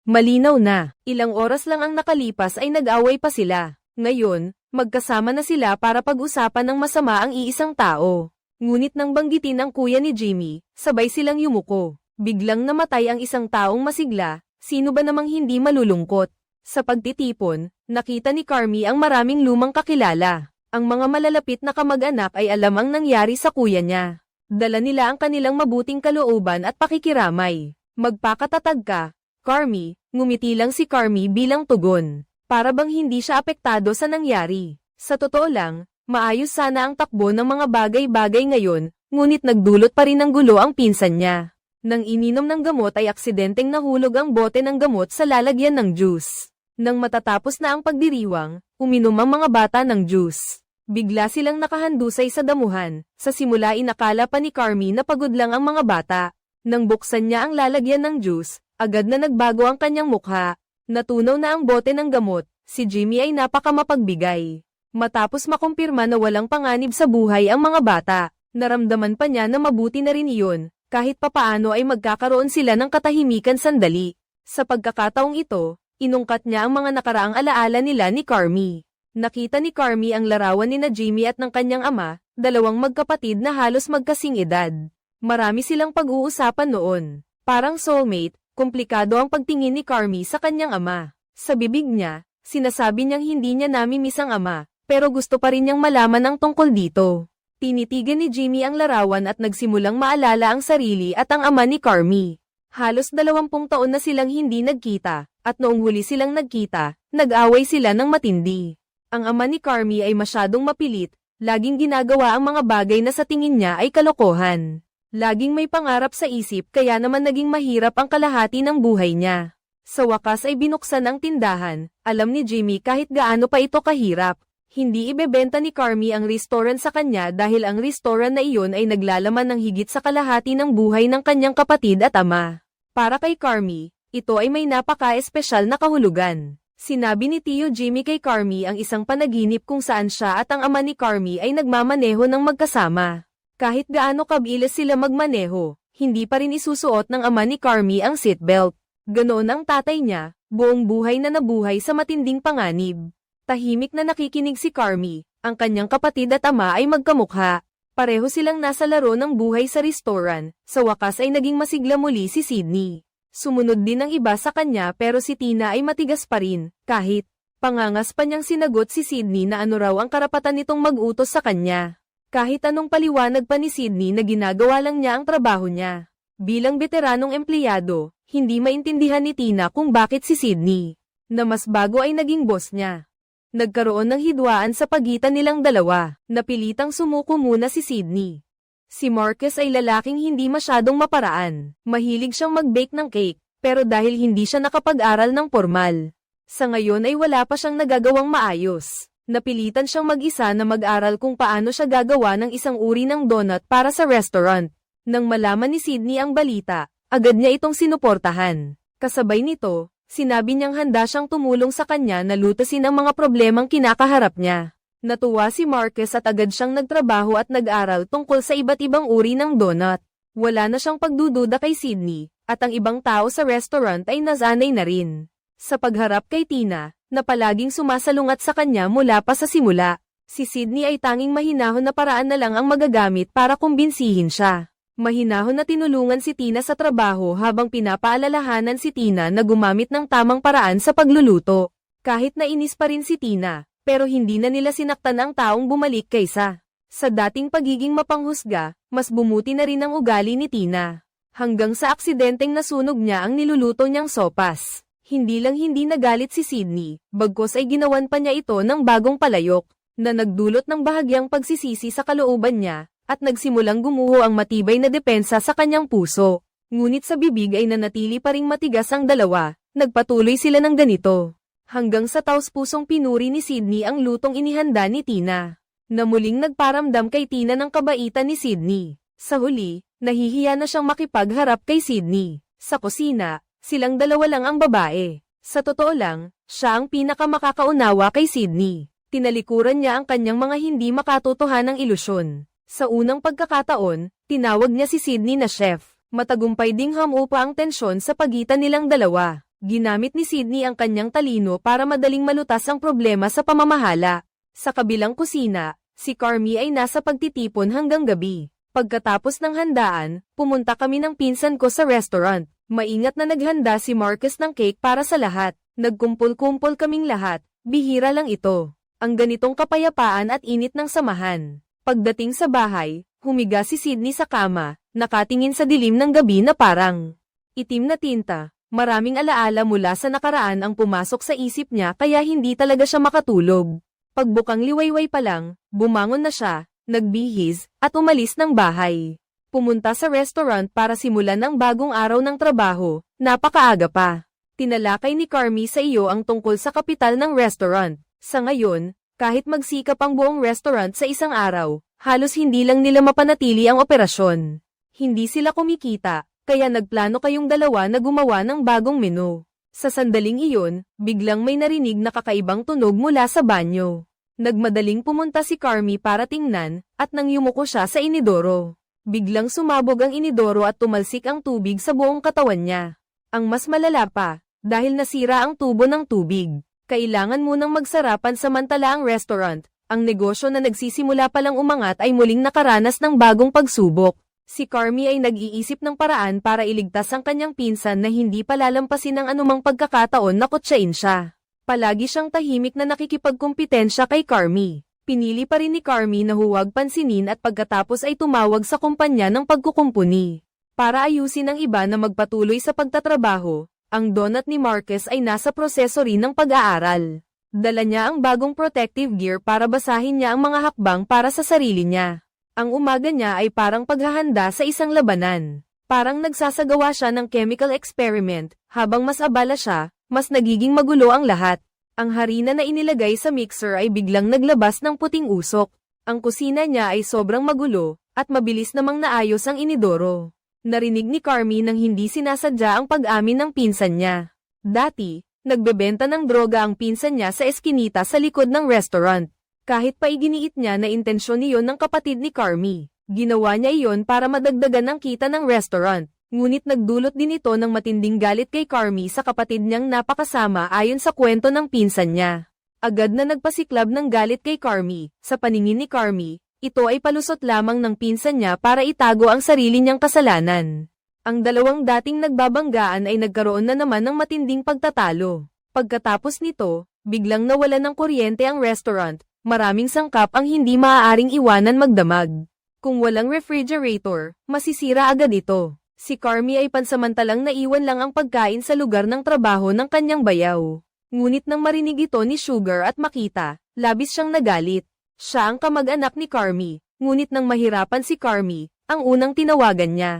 Malinaw na, ilang oras lang ang nakalipas ay nag-away pa sila. Ngayon, Magkasama na sila para pag-usapan ng masama ang iisang tao. Ngunit nang banggitin ang kuya ni Jimmy, sabay silang yumuko. Biglang namatay ang isang taong masigla, sino ba namang hindi malulungkot? Sa pagtitipon, nakita ni Carmi ang maraming lumang kakilala. Ang mga malalapit na kamag-anak ay alam ang nangyari sa kuya niya. Dala nila ang kanilang mabuting kalooban at pakikiramay. Magpakatatag ka, Carmi, ngumiti lang si Carmi bilang tugon. Para bang hindi siya apektado sa nangyari. Sa totoo lang, maayos sana ang takbo ng mga bagay-bagay ngayon, ngunit nagdulot pa rin ng gulo ang pinsan niya. Nang ininom ng gamot ay aksidenteng nahulog ang bote ng gamot sa lalagyan ng juice. Nang matatapos na ang pagdiriwang, uminom ang mga bata ng juice. Bigla silang nakahandusay sa damuhan. Sa simula inakala pa ni Carmi na pagod lang ang mga bata. Nang buksan niya ang lalagyan ng juice, agad na nagbago ang kanyang mukha. Natunaw na ang bote ng gamot, si Jimmy ay napakamapagbigay. Matapos makumpirma na walang panganib sa buhay ang mga bata, naramdaman pa niya na mabuti na rin iyon, kahit papaano ay magkakaroon sila ng katahimikan sandali. Sa pagkakataong ito, inungkat niya ang mga nakaraang alaala nila ni Carmi. Nakita ni Carmi ang larawan ni na Jimmy at ng kanyang ama, dalawang magkapatid na halos magkasing edad. Marami silang pag-uusapan noon. Parang soulmate, komplikado ang pagtingin ni Carmi sa kanyang ama. Sa bibig niya, sinasabi niyang hindi niya namimiss ang ama, pero gusto pa rin niyang malaman ang tungkol dito. Tinitigan ni Jimmy ang larawan at nagsimulang maalala ang sarili at ang ama ni Carmi. Halos 20 taon na silang hindi nagkita, at noong huli silang nagkita, nag-away sila ng matindi. Ang ama ni Carmi ay masyadong mapilit, laging ginagawa ang mga bagay na sa tingin niya ay kalokohan. Laging may pangarap sa isip kaya naman naging mahirap ang kalahati ng buhay niya. Sa wakas ay binuksan ang tindahan, alam ni Jimmy kahit gaano pa ito kahirap. Hindi ibebenta ni Carmi ang restaurant sa kanya dahil ang restaurant na iyon ay naglalaman ng higit sa kalahati ng buhay ng kanyang kapatid at ama. Para kay Carmi, ito ay may napaka-espesyal na kahulugan. Sinabi ni Tio Jimmy kay Carmi ang isang panaginip kung saan siya at ang ama ni Carmi ay nagmamaneho ng magkasama. Kahit gaano kabilis sila magmaneho, hindi pa rin isusuot ng ama ni Carmi ang seatbelt. Ganoon ang tatay niya, buong buhay na nabuhay sa matinding panganib. Tahimik na nakikinig si Carmi, ang kanyang kapatid at ama ay magkamukha. Pareho silang nasa laro ng buhay sa restaurant, sa wakas ay naging masigla muli si Sydney. Sumunod din ang iba sa kanya pero si Tina ay matigas pa rin, kahit pangangas pa niyang sinagot si Sydney na ano raw ang karapatan nitong mag-utos sa kanya. Kahit anong paliwanag pa ni Sydney na ginagawa lang niya ang trabaho niya. Bilang veteranong empleyado, hindi maintindihan ni Tina kung bakit si Sydney, na mas bago ay naging boss niya. Nagkaroon ng hidwaan sa pagitan nilang dalawa, napilitang sumuko muna si Sydney. Si Marcus ay lalaking hindi masyadong maparaan, mahilig siyang mag-bake ng cake, pero dahil hindi siya nakapag-aral ng formal, sa ngayon ay wala pa siyang nagagawang maayos. Napilitan siyang mag-isa na mag-aral kung paano siya gagawa ng isang uri ng donut para sa restaurant. Nang malaman ni Sydney ang balita, agad niya itong sinuportahan. Kasabay nito, sinabi niyang handa siyang tumulong sa kanya na lutasin ang mga problemang kinakaharap niya. Natuwa si Marcus at agad siyang nagtrabaho at nag-aral tungkol sa iba't ibang uri ng donut. Wala na siyang pagdududa kay Sydney, at ang ibang tao sa restaurant ay nasanay na rin. Sa pagharap kay Tina, na palaging sumasalungat sa kanya mula pa sa simula, si Sydney ay tanging mahinahon na paraan na lang ang magagamit para kumbinsihin siya. Mahinahon na tinulungan si Tina sa trabaho habang pinapaalalahanan si Tina na gumamit ng tamang paraan sa pagluluto. Kahit nainis pa rin si Tina, pero hindi na nila sinaktan ang taong bumalik kaysa sa dating pagiging mapanghusga, mas bumuti na rin ang ugali ni Tina. Hanggang sa aksidenteng nasunog niya ang niluluto niyang sopas. Hindi lang hindi nagalit si Sydney, bagkus ay ginawan pa niya ito ng bagong palayok, na nagdulot ng bahagyang pagsisisi sa kalooban niya, at nagsimulang gumuho ang matibay na depensa sa kanyang puso. Ngunit sa bibig ay nanatili pa ring matigas ang dalawa, nagpatuloy sila ng ganito. Hanggang sa taos-pusong pinuri ni Sydney ang lutong inihanda ni Tina, na muling nagparamdam kay Tina ng kabaitan ni Sydney. Sa huli, nahihiya na siyang makipagharap kay Sydney. Sa kusina, silang dalawa lang ang babae. Sa totoo lang, siya ang pinakamakakaunawa kay Sydney. Tinalikuran niya ang kanyang mga hindi makatotohanang ilusyon. Sa unang pagkakataon, tinawag niya si Sydney na chef. Matagumpay ding hamupa ang tensyon sa pagitan nilang dalawa. Ginamit ni Sydney ang kanyang talino para madaling malutas ang problema sa pamamahala. Sa kabilang kusina, si Carmi ay nasa pagtitipon hanggang gabi. Pagkatapos ng handaan, pumunta kami ng pinsan ko sa restaurant. Maingat na naghanda si Marcus ng cake para sa lahat. Nagkumpul-kumpol kaming lahat, bihira lang ito. Ang ganitong kapayapaan at init ng samahan. Pagdating sa bahay, humiga si Sydney sa kama, nakatingin sa dilim ng gabi na parang itim na tinta. Maraming alaala mula sa nakaraan ang pumasok sa isip niya kaya hindi talaga siya makatulog. Pagbukang liwayway pa lang, bumangon na siya, nagbihis, at umalis ng bahay. Pumunta sa restaurant para simulan ang bagong araw ng trabaho, napakaaga pa. Tinalakay ni Carmi sa iyo ang tungkol sa kapital ng restaurant. Sa ngayon, kahit magsikap ang buong restaurant sa isang araw, halos hindi lang nila mapanatili ang operasyon. Hindi sila kumikita, kaya nagplano kayong dalawa na gumawa ng bagong menu. Sa sandaling iyon, biglang may narinig na kakaibang tunog mula sa banyo. Nagmadaling pumunta si Carmi para tingnan, at nang yumuko siya sa inidoro. Biglang sumabog ang inidoro at tumalsik ang tubig sa buong katawan niya. Ang mas malala pa, dahil nasira ang tubo ng tubig. Kailangan munang magsarapan samantala ang restaurant. Ang negosyo na nagsisimula palang umangat ay muling nakaranas ng bagong pagsubok. Si Carmi ay nag-iisip ng paraan para iligtas ang kanyang pinsan na hindi palalampasin ng anumang pagkakataon na kutsain siya. Palagi siyang tahimik na nakikipagkumpetensya kay Carmi. Pinili pa rin ni Carmi na huwag pansinin at pagkatapos ay tumawag sa kumpanya ng pagkukumpuni. Para ayusin ang iba na magpatuloy sa pagtatrabaho, ang donut ni Marcus ay nasa proseso rin ng pag-aaral. Dala niya ang bagong protective gear para basahin niya ang mga hakbang para sa sarili niya. Ang umaga niya ay parang paghahanda sa isang labanan. Parang nagsasagawa siya ng chemical experiment, habang mas abala siya, mas nagiging magulo ang lahat. Ang harina na inilagay sa mixer ay biglang naglabas ng puting usok. Ang kusina niya ay sobrang magulo, at mabilis namang naayos ang inidoro. Narinig ni Carmi nang hindi sinasadya ang pag-amin ng pinsan niya. Dati, nagbebenta ng droga ang pinsan niya sa eskinita sa likod ng restaurant. Kahit pa iginiit niya na intensyon iyon ng kapatid ni Carmi, ginawa niya iyon para madagdagan ang kita ng restaurant. Ngunit nagdulot din ito ng matinding galit kay Carmi sa kapatid niyang napakasama ayon sa kwento ng pinsan niya. Agad na nagpasiklab ng galit kay Carmi. Sa paningin ni Carmi, ito ay palusot lamang ng pinsan niya para itago ang sarili niyang kasalanan. Ang dalawang dating nagbabanggaan ay nagkaroon na naman ng matinding pagtatalo. Pagkatapos nito, biglang nawalan ng kuryente ang restaurant. Maraming sangkap ang hindi maaaring iwanan magdamag. Kung walang refrigerator, masisira agad ito. Si Carmi ay pansamantalang naiwan lang ang pagkain sa lugar ng trabaho ng kanyang bayaw. Ngunit nang marinig ito ni Sugar at makita, labis siyang nagalit. Siya ang kamag-anak ni Carmi, ngunit nang mahirapan si Carmi, ang unang tinawagan niya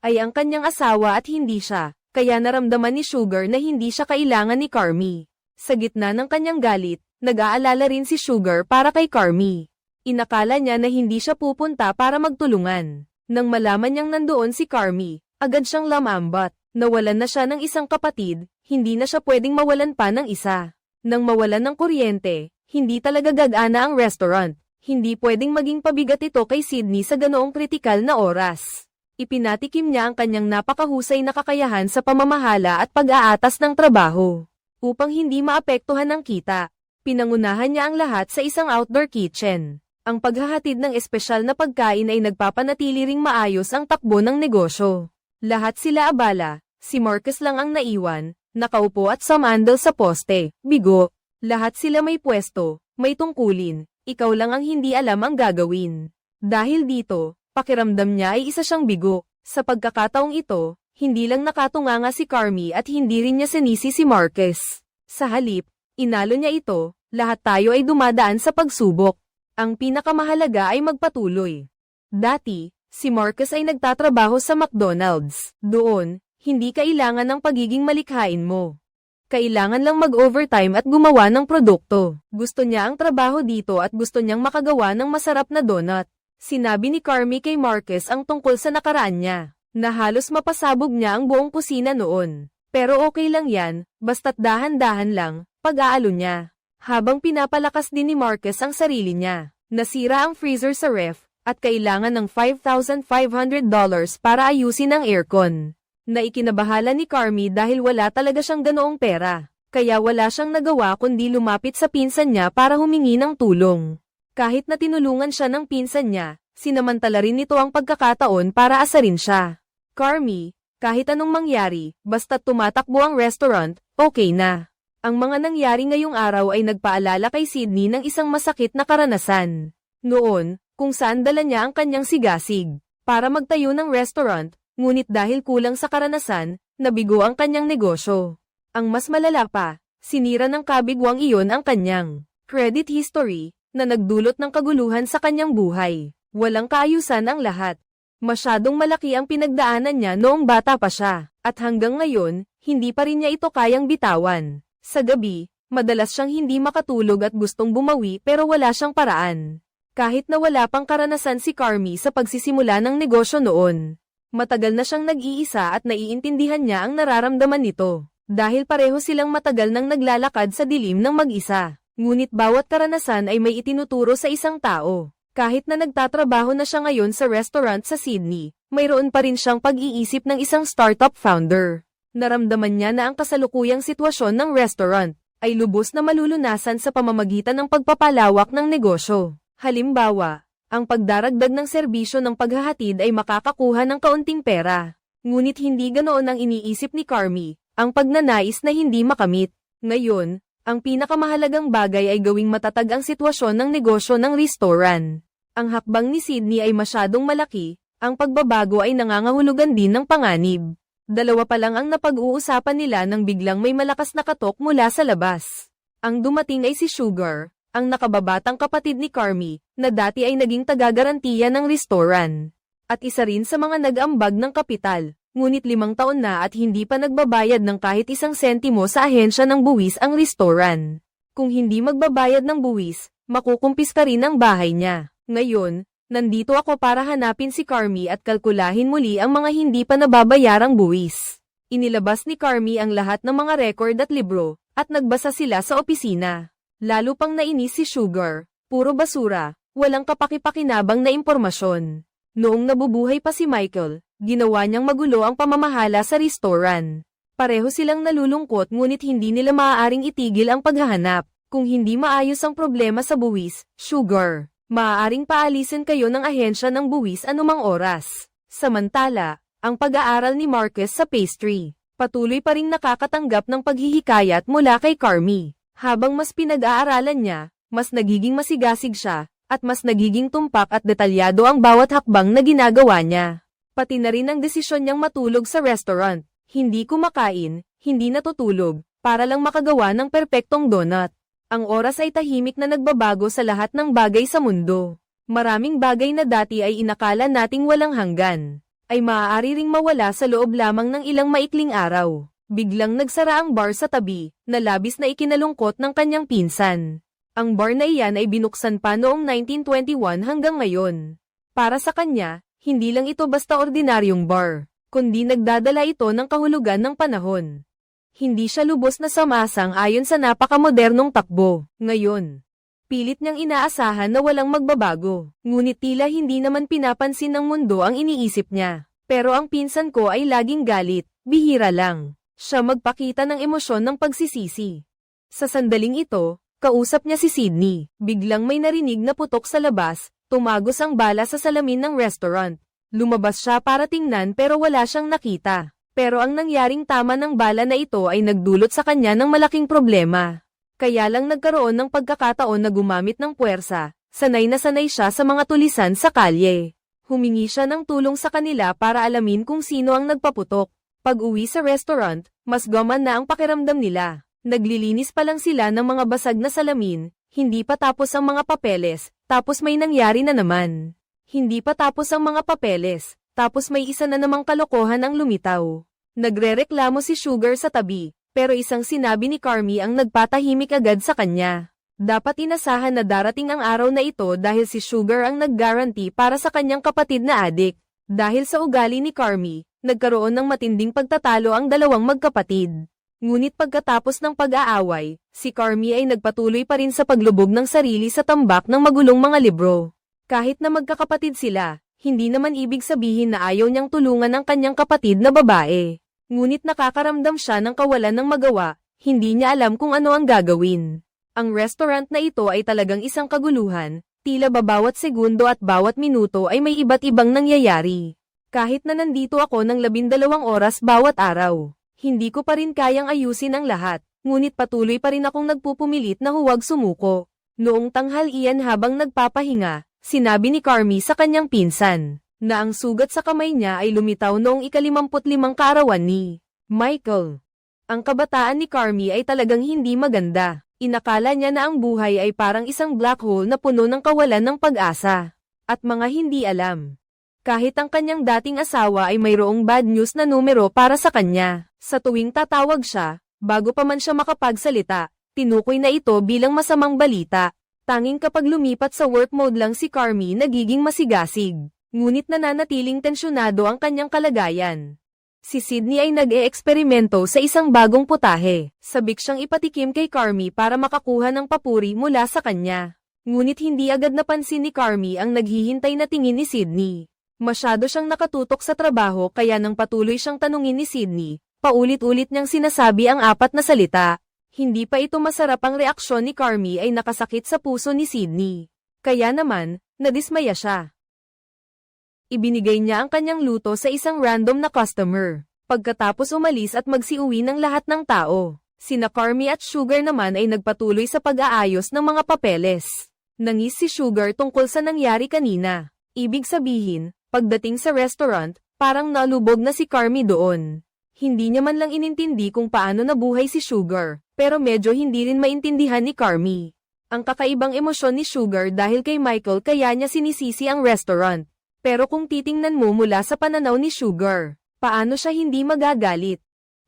ay ang kanyang asawa at hindi siya, kaya naramdaman ni Sugar na hindi siya kailangan ni Carmi. Sa gitna ng kanyang galit, nag-aalala rin si Sugar para kay Carmi. Inakala niya na hindi siya pupunta para magtulungan. Nang malaman niyang nandoon si Carmi, agad siyang lamambat. Nawalan na siya ng isang kapatid, hindi na siya pwedeng mawalan pa ng isa. Nang mawalan ng kuryente, hindi talaga gagana ang restaurant. Hindi pwedeng maging pabigat ito kay Sydney sa ganoong kritikal na oras. Ipinatikim niya ang kanyang napakahusay na kakayahan sa pamamahala at pag-aatas ng trabaho. Upang hindi maapektuhan ang kita, pinangunahan niya ang lahat sa isang outdoor kitchen. Ang paghahatid ng espesyal na pagkain ay nagpapanatili ring maayos ang takbo ng negosyo. Lahat sila abala, si Marcus lang ang naiwan, nakaupo at sumandal sa poste, bigo. Lahat sila may pwesto, may tungkulin, ikaw lang ang hindi alam ang gagawin. Dahil dito, pakiramdam niya ay isa siyang bigo. Sa pagkakataong ito, hindi lang nakatunganga si Carmi at hindi rin niya sinisi si Marcus. Sa halip, inalo niya ito, lahat tayo ay dumadaan sa pagsubok. Ang pinakamahalaga ay magpatuloy. Dati, si Marcus ay nagtatrabaho sa McDonald's. Doon, hindi kailangan ng pagiging malikhain mo. Kailangan lang mag-overtime at gumawa ng produkto. Gusto niya ang trabaho dito at gusto niyang makagawa ng masarap na donut. Sinabi ni Carmi kay Marcus ang tungkol sa nakaraan niya, na halos mapasabog niya ang buong kusina noon. Pero okay lang yan, basta't dahan-dahan lang, pag-aalo niya. Habang pinapalakas din ni Marcus ang sarili niya, nasira ang freezer sa ref, at kailangan ng $5,500 para ayusin ang aircon. Na ikinabahala ni Carmi dahil wala talaga siyang ganoong pera. kaya wala siyang nagawa kundi lumapit sa pinsan niya para humingi ng tulong. Kahit na tinulungan siya ng pinsan niya, sinamantala rin nito ang pagkakataon para asarin siya. Carmi, kahit anong mangyari, basta't tumatakbo ang restaurant, okay na. Ang mga nangyari ngayong araw ay nagpaalala kay Sydney ng isang masakit na karanasan. Noon, kung saan dala niya ang kanyang sigasig para magtayo ng restaurant, ngunit dahil kulang sa karanasan, nabigo ang kanyang negosyo. Ang mas malala pa, sinira ng kabigwang iyon ang kanyang credit history, na nagdulot ng kaguluhan sa kanyang buhay. Walang kaayusan ang lahat. Masyadong malaki ang pinagdaanan niya noong bata pa siya, at hanggang ngayon, hindi pa rin niya ito kayang bitawan. Sa gabi, madalas siyang hindi makatulog at gustong bumawi pero wala siyang paraan. Kahit na wala pang karanasan si Carmi sa pagsisimula ng negosyo noon. Matagal na siyang nag-iisa at naiintindihan niya ang nararamdaman nito. Dahil pareho silang matagal nang naglalakad sa dilim ng mag-isa. Ngunit bawat karanasan ay may itinuturo sa isang tao. Kahit na nagtatrabaho na siya ngayon sa restaurant sa Sydney, mayroon pa rin siyang pag-iisip ng isang startup founder. Naramdaman niya na ang kasalukuyang sitwasyon ng restaurant ay lubos na malulunasan sa pamamagitan ng pagpapalawak ng negosyo. Halimbawa, ang pagdaragdag ng serbisyo ng paghahatid ay makakakuha ng kaunting pera. Ngunit hindi ganoon ang iniisip ni Carmi, ang pagnanais na hindi makamit. Ngayon, ang pinakamahalagang bagay ay gawing matatag ang sitwasyon ng negosyo ng restaurant. Ang hakbang ni Sydney ay masyadong malaki, ang pagbabago ay nangangahulugan din ng panganib. Dalawa pa lang ang napag-uusapan nila nang biglang may malakas na katok mula sa labas. Ang dumating ay si Sugar, ang nakababatang kapatid ni Carmi, na dati ay naging taga-garantiya ng restaurant. At isa rin sa mga nag-ambag ng kapital, ngunit 5 taon na at hindi pa nagbabayad ng kahit 1 sentimo sa ahensya ng buwis ang restaurant. Kung hindi magbabayad ng buwis, makukumpiska rin ang bahay niya. Ngayon, nandito ako para hanapin si Carmi at kalkulahin muli ang mga hindi pa nababayarang buwis. Inilabas ni Carmi ang lahat ng mga record at libro, at nagbasa sila sa opisina. Lalo pang nainis si Sugar, puro basura, walang kapaki-pakinabang na impormasyon. Noong nabubuhay pa si Michael, ginawa niyang magulo ang pamamahala sa restaurant. Pareho silang nalulungkot ngunit hindi nila maaaring itigil ang paghahanap. Kung hindi maayos ang problema sa buwis, Sugar, maaaring paalisin kayo ng ahensya ng buwis anumang oras. Samantala, ang pag-aaral ni Marcus sa pastry, patuloy pa ring nakakatanggap ng paghihikayat mula kay Carmi. Habang mas pinag-aaralan niya, mas nagiging masigasig siya, at mas nagiging tumpak at detalyado ang bawat hakbang na ginagawa niya. Pati na rin ang desisyon niyang matulog sa restaurant, hindi kumakain, hindi natutulog, para lang makagawa ng perpektong donut. Ang oras ay tahimik na nagbabago sa lahat ng bagay sa mundo. Maraming bagay na dati ay inakala nating walang hanggan, ay maaari ring mawala sa loob lamang ng ilang maikling araw. Biglang nagsara ang bar sa tabi, na labis na ikinalungkot ng kanyang pinsan. Ang bar na iyan ay binuksan pa noong 1921 hanggang ngayon. Para sa kanya, hindi lang ito basta ordinaryong bar, kundi nagdadala ito ng kahulugan ng panahon. Hindi siya lubos na samasang ayon sa napakamodernong takbo. Ngayon, pilit niyang inaasahan na walang magbabago. Ngunit tila hindi naman pinapansin ng mundo ang iniisip niya. Pero ang pinsan ko ay laging galit, bihira lang siya magpakita ng emosyon ng pagsisisi. Sa sandaling ito, kausap niya si Sydney. Biglang may narinig na putok sa labas, tumagos ang bala sa salamin ng restaurant. Lumabas siya para tingnan pero wala siyang nakita. Pero ang nangyaring tama ng bala na ito ay nagdulot sa kanya ng malaking problema. Kaya lang nagkaroon ng pagkakataon na gumamit ng puwersa, sanay na sanay siya sa mga tulisan sa kalye. Humingi siya ng tulong sa kanila para alamin kung sino ang nagpaputok. Pag-uwi sa restaurant, mas gaman na ang pakiramdam nila. Naglilinis pa lang sila ng mga basag na salamin, hindi pa tapos ang mga papeles, tapos may nangyari na naman. Hindi pa tapos ang mga papeles, tapos may isa na namang kalokohan ang lumitaw. Nagrereklamo si Sugar sa tabi, pero isang sinabi ni Carmi ang nagpatahimik agad sa kanya. Dapat inasahan na darating ang araw na ito dahil si Sugar ang nag-guarantee para sa kanyang kapatid na adik. Dahil sa ugali ni Carmi, nagkaroon ng matinding pagtatalo ang dalawang magkapatid. Ngunit pagkatapos ng pag-aaway, si Carmi ay nagpatuloy pa rin sa paglubog ng sarili sa tambak ng magulong mga libro. Kahit na magkakapatid sila, hindi naman ibig sabihin na ayaw niyang tulungan ang kanyang kapatid na babae. Ngunit nakakaramdam siya ng kawalan ng magawa, hindi niya alam kung ano ang gagawin. Ang restaurant na ito ay talagang isang kaguluhan, tila ba bawat segundo at bawat minuto ay may iba't ibang nangyayari. Kahit na nandito ako ng 12 oras bawat araw, hindi ko pa rin kayang ayusin ang lahat, ngunit patuloy pa rin akong nagpupumilit na huwag sumuko. Noong tanghalian habang nagpapahinga, sinabi ni Carmi sa kanyang pinsan, na ang sugat sa kamay niya ay lumitaw noong ika-55 kaarawan ni Michael. Ang kabataan ni Carmi ay talagang hindi maganda. Inakala niya na ang buhay ay parang isang black hole na puno ng kawalan ng pag-asa. At mga hindi alam. Kahit ang kanyang dating asawa ay mayroong bad news na numero para sa kanya. Sa tuwing tatawag siya, bago pa man siya makapagsalita, tinukoy na ito bilang masamang balita. Tanging kapag lumipat sa work mode lang si Carmi nagiging masigasig. Ngunit nananatiling tensyonado ang kanyang kalagayan. Si Sydney ay nag-e-eksperimento sa isang bagong putahe. Sabik siyang ipatikim kay Carmi para makakuha ng papuri mula sa kanya. Ngunit hindi agad napansin ni Carmi ang naghihintay na tingin ni Sydney. Masyado siyang nakatutok sa trabaho kaya nang patuloy siyang tanungin ni Sydney, paulit-ulit niyang sinasabi ang 4 na salita. Hindi pa ito masarap ang reaksyon ni Carmi ay nakasakit sa puso ni Sydney. Kaya naman, nadismaya siya. Ibinigay niya ang kanyang luto sa isang random na customer. Pagkatapos umalis at magsiuwi ng lahat ng tao, sina Carmi at Sugar naman ay nagpatuloy sa pag-aayos ng mga papeles. Nangis si Sugar tungkol sa nangyari kanina. Ibig sabihin, pagdating sa restaurant, parang nalubog na si Carmi doon. Hindi niya man lang inintindi kung paano nabuhay si Sugar, pero medyo hindi rin maintindihan ni Carmi. Ang kakaibang emosyon ni Sugar dahil kay Michael kaya niya sinisisi ang restaurant. Pero kung titingnan mo mula sa pananaw ni Sugar, paano siya hindi magagalit?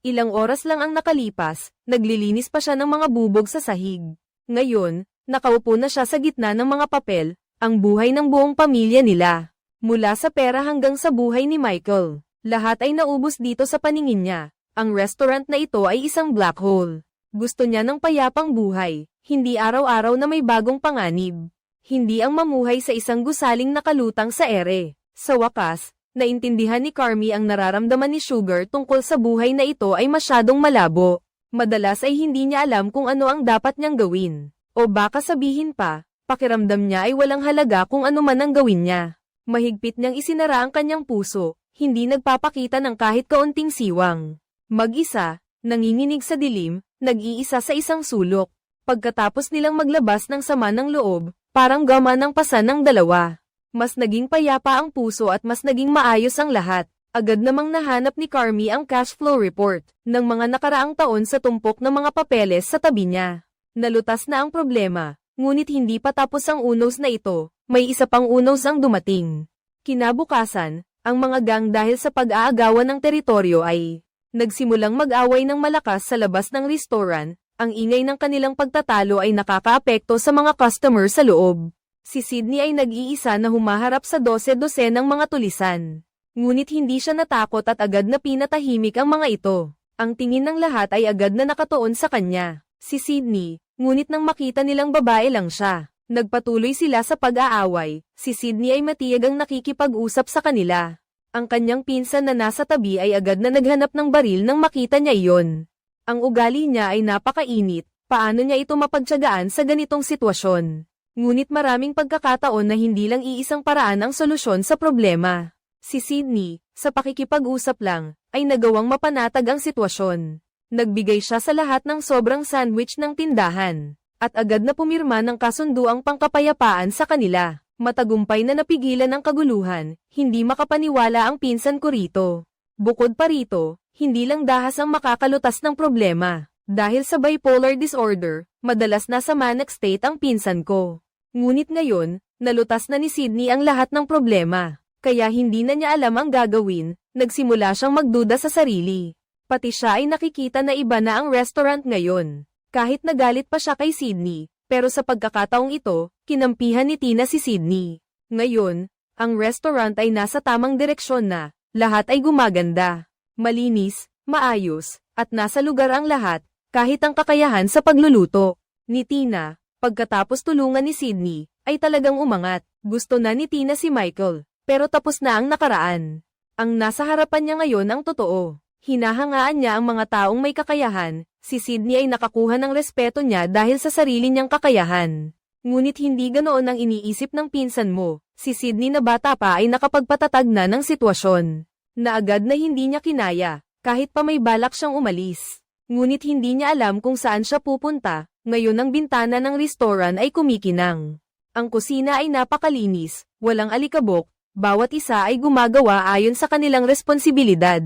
Ilang oras lang ang nakalipas, naglilinis pa siya ng mga bubog sa sahig. Ngayon, nakaupo na siya sa gitna ng mga papel, ang buhay ng buong pamilya nila. Mula sa pera hanggang sa buhay ni Michael, lahat ay naubos dito sa paningin niya. Ang restaurant na ito ay isang black hole. Gusto niya ng payapang buhay, hindi araw-araw na may bagong panganib. Hindi ang mamuhay sa isang gusaling nakalutang sa ere. Sa wakas, naintindihan ni Carmi ang nararamdaman ni Sugar tungkol sa buhay na ito ay masyadong malabo. Madalas ay hindi niya alam kung ano ang dapat niyang gawin. O baka sabihin pa, pakiramdam niya ay walang halaga kung ano man ang gawin niya. Mahigpit niyang isinara ang kanyang puso, hindi nagpapakita ng kahit kaunting siwang. Mag-isa, nanginginig sa dilim, nag-iisa sa isang sulok. Pagkatapos nilang maglabas ng sama ng loob, parang gama ng pasan ng dalawa. Mas naging payapa ang puso at mas naging maayos ang lahat. Agad namang nahanap ni Carmi ang cash flow report ng mga nakaraang taon sa tumpok ng mga papeles sa tabi niya. Nalutas na ang problema, ngunit hindi pa tapos ang unos na ito, may isa pang unos ang dumating. Kinabukasan, ang mga gang dahil sa pag-aagawan ng teritoryo ay nagsimulang mag-away ng malakas sa labas ng restaurant. Ang ingay ng kanilang pagtatalo ay nakakaapekto sa mga customer sa loob. Si Sydney ay nag-iisa na humaharap sa 12 ng mga tulisan. Ngunit hindi siya natakot at agad na pinatahimik ang mga ito. Ang tingin ng lahat ay agad na nakatuon sa kanya. Si Sydney, ngunit nang makita nilang babae lang siya, nagpatuloy sila sa pag-aaway. Si Sydney ay matiyagang nakikipag-usap sa kanila. Ang kanyang pinsan na nasa tabi ay agad na naghanap ng baril nang makita niya iyon. Ang ugali niya ay napakainit, paano niya ito mapagtiyagaan sa ganitong sitwasyon? Ngunit maraming pagkakataon na hindi lang iisang paraan ang solusyon sa problema. Si Sydney, sa pakikipag-usap lang, ay nagawang mapanatag ang sitwasyon. Nagbigay siya sa lahat ng sobrang sandwich ng tindahan, at agad na pumirma ng kasunduang pangkapayapaan sa kanila. Matagumpay na napigilan ang kaguluhan, hindi makapaniwala ang pinsan ko rito. Bukod pa rito, hindi lang dahas ang makakalutas ng problema. Dahil sa bipolar disorder, madalas nasa manic state ang pinsan ko. Ngunit ngayon, nalutas na ni Sydney ang lahat ng problema. Kaya hindi na niya alam ang gagawin, nagsimula siyang magduda sa sarili. Pati siya ay nakikita na iba na ang restaurant ngayon. Kahit nagalit pa siya kay Sydney, pero sa pagkakataong ito, kinampihan ni Tina si Sydney. Ngayon, ang restaurant ay nasa tamang direksyon na, lahat ay gumaganda. Malinis, maayos, at nasa lugar ang lahat, kahit ang kakayahan sa pagluluto. Ni Tina, pagkatapos tulungan ni Sydney, ay talagang umangat. Gusto na ni Tina si Michael, pero tapos na ang nakaraan. Ang nasa harapan niya ngayon ang totoo. Hinahangaan niya ang mga taong may kakayahan, Si Sydney ay nakakuha ng respeto niya dahil sa sarili niyang kakayahan. Ngunit hindi ganoon ang iniisip ng pinsan mo. Si Sydney na bata pa ay nakapagpatatag na ng sitwasyon. Na agad na hindi niya kinaya, kahit pa may balak siyang umalis. Ngunit hindi niya alam kung saan siya pupunta. Ngayon ang bintana ng restoran ay kumikinang. Ang kusina ay napakalinis, walang alikabok, bawat isa ay gumagawa ayon sa kanilang responsibilidad.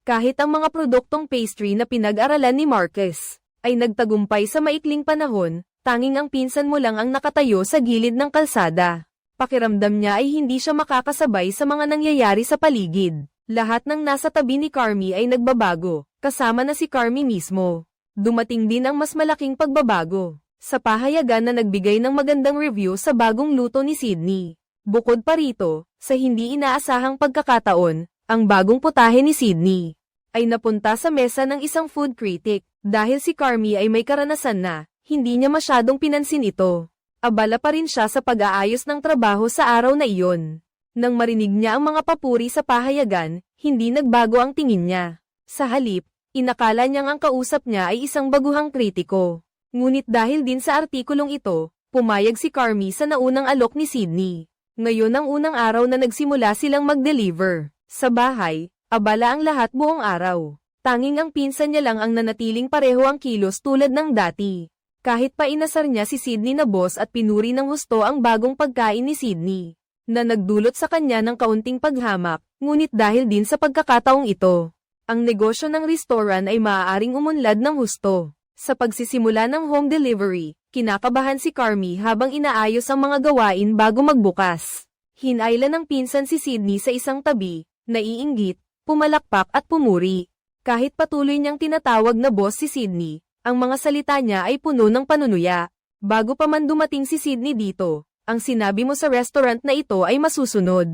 Kahit ang mga produktong pastry na pinag-aralan ni Marcus ay nagtagumpay sa maikling panahon, tanging ang pinsan mo lang ang nakatayo sa gilid ng kalsada. Pakiramdam niya ay hindi siya makakasabay sa mga nangyayari sa paligid. Lahat ng nasa tabi ni Carmi ay nagbabago, kasama na si Carmi mismo. Dumating din ang mas malaking pagbabago sa pahayagan na nagbigay ng magandang review sa bagong luto ni Sydney. Bukod pa rito, sa hindi inaasahang pagkakataon, ang bagong putahe ni Sydney ay napunta sa mesa ng isang food critic. Dahil si Carmi ay may karanasan na, hindi niya masyadong pinansin ito. Abala pa rin siya sa pag-aayos ng trabaho sa araw na iyon. Nang marinig niya ang mga papuri sa pahayagan, hindi nagbago ang tingin niya. Sa halip, inakala niyang ang kausap niya ay isang baguhang kritiko. Ngunit dahil din sa artikulong ito, pumayag si Carmi sa naunang alok ni Sydney. Ngayon ang unang araw na nagsimula silang mag-deliver. Sa bahay, abala ang lahat buong araw. Tanging ang pinsan niya lang ang nanatiling pareho ang kilos tulad ng dati. Kahit pa inasar niya si Sydney na boss at pinuri ng husto ang bagong pagkain ni Sydney, na nagdulot sa kanya ng kaunting paghamak, ngunit dahil din sa pagkakataong ito, ang negosyo ng restoran ay maaaring umunlad ng husto. Sa pagsisimula ng home delivery, kinakabahan si Carmi habang inaayos ang mga gawain bago magbukas. Hinayla ng pinsan si Sydney sa isang tabi, naiinggit, pumalakpak at pumuri. Kahit patuloy niyang tinatawag na boss si Sydney, ang mga salita niya ay puno ng panunuya. Bago pa man dumating si Sydney dito, ang sinabi mo sa restaurant na ito ay masusunod.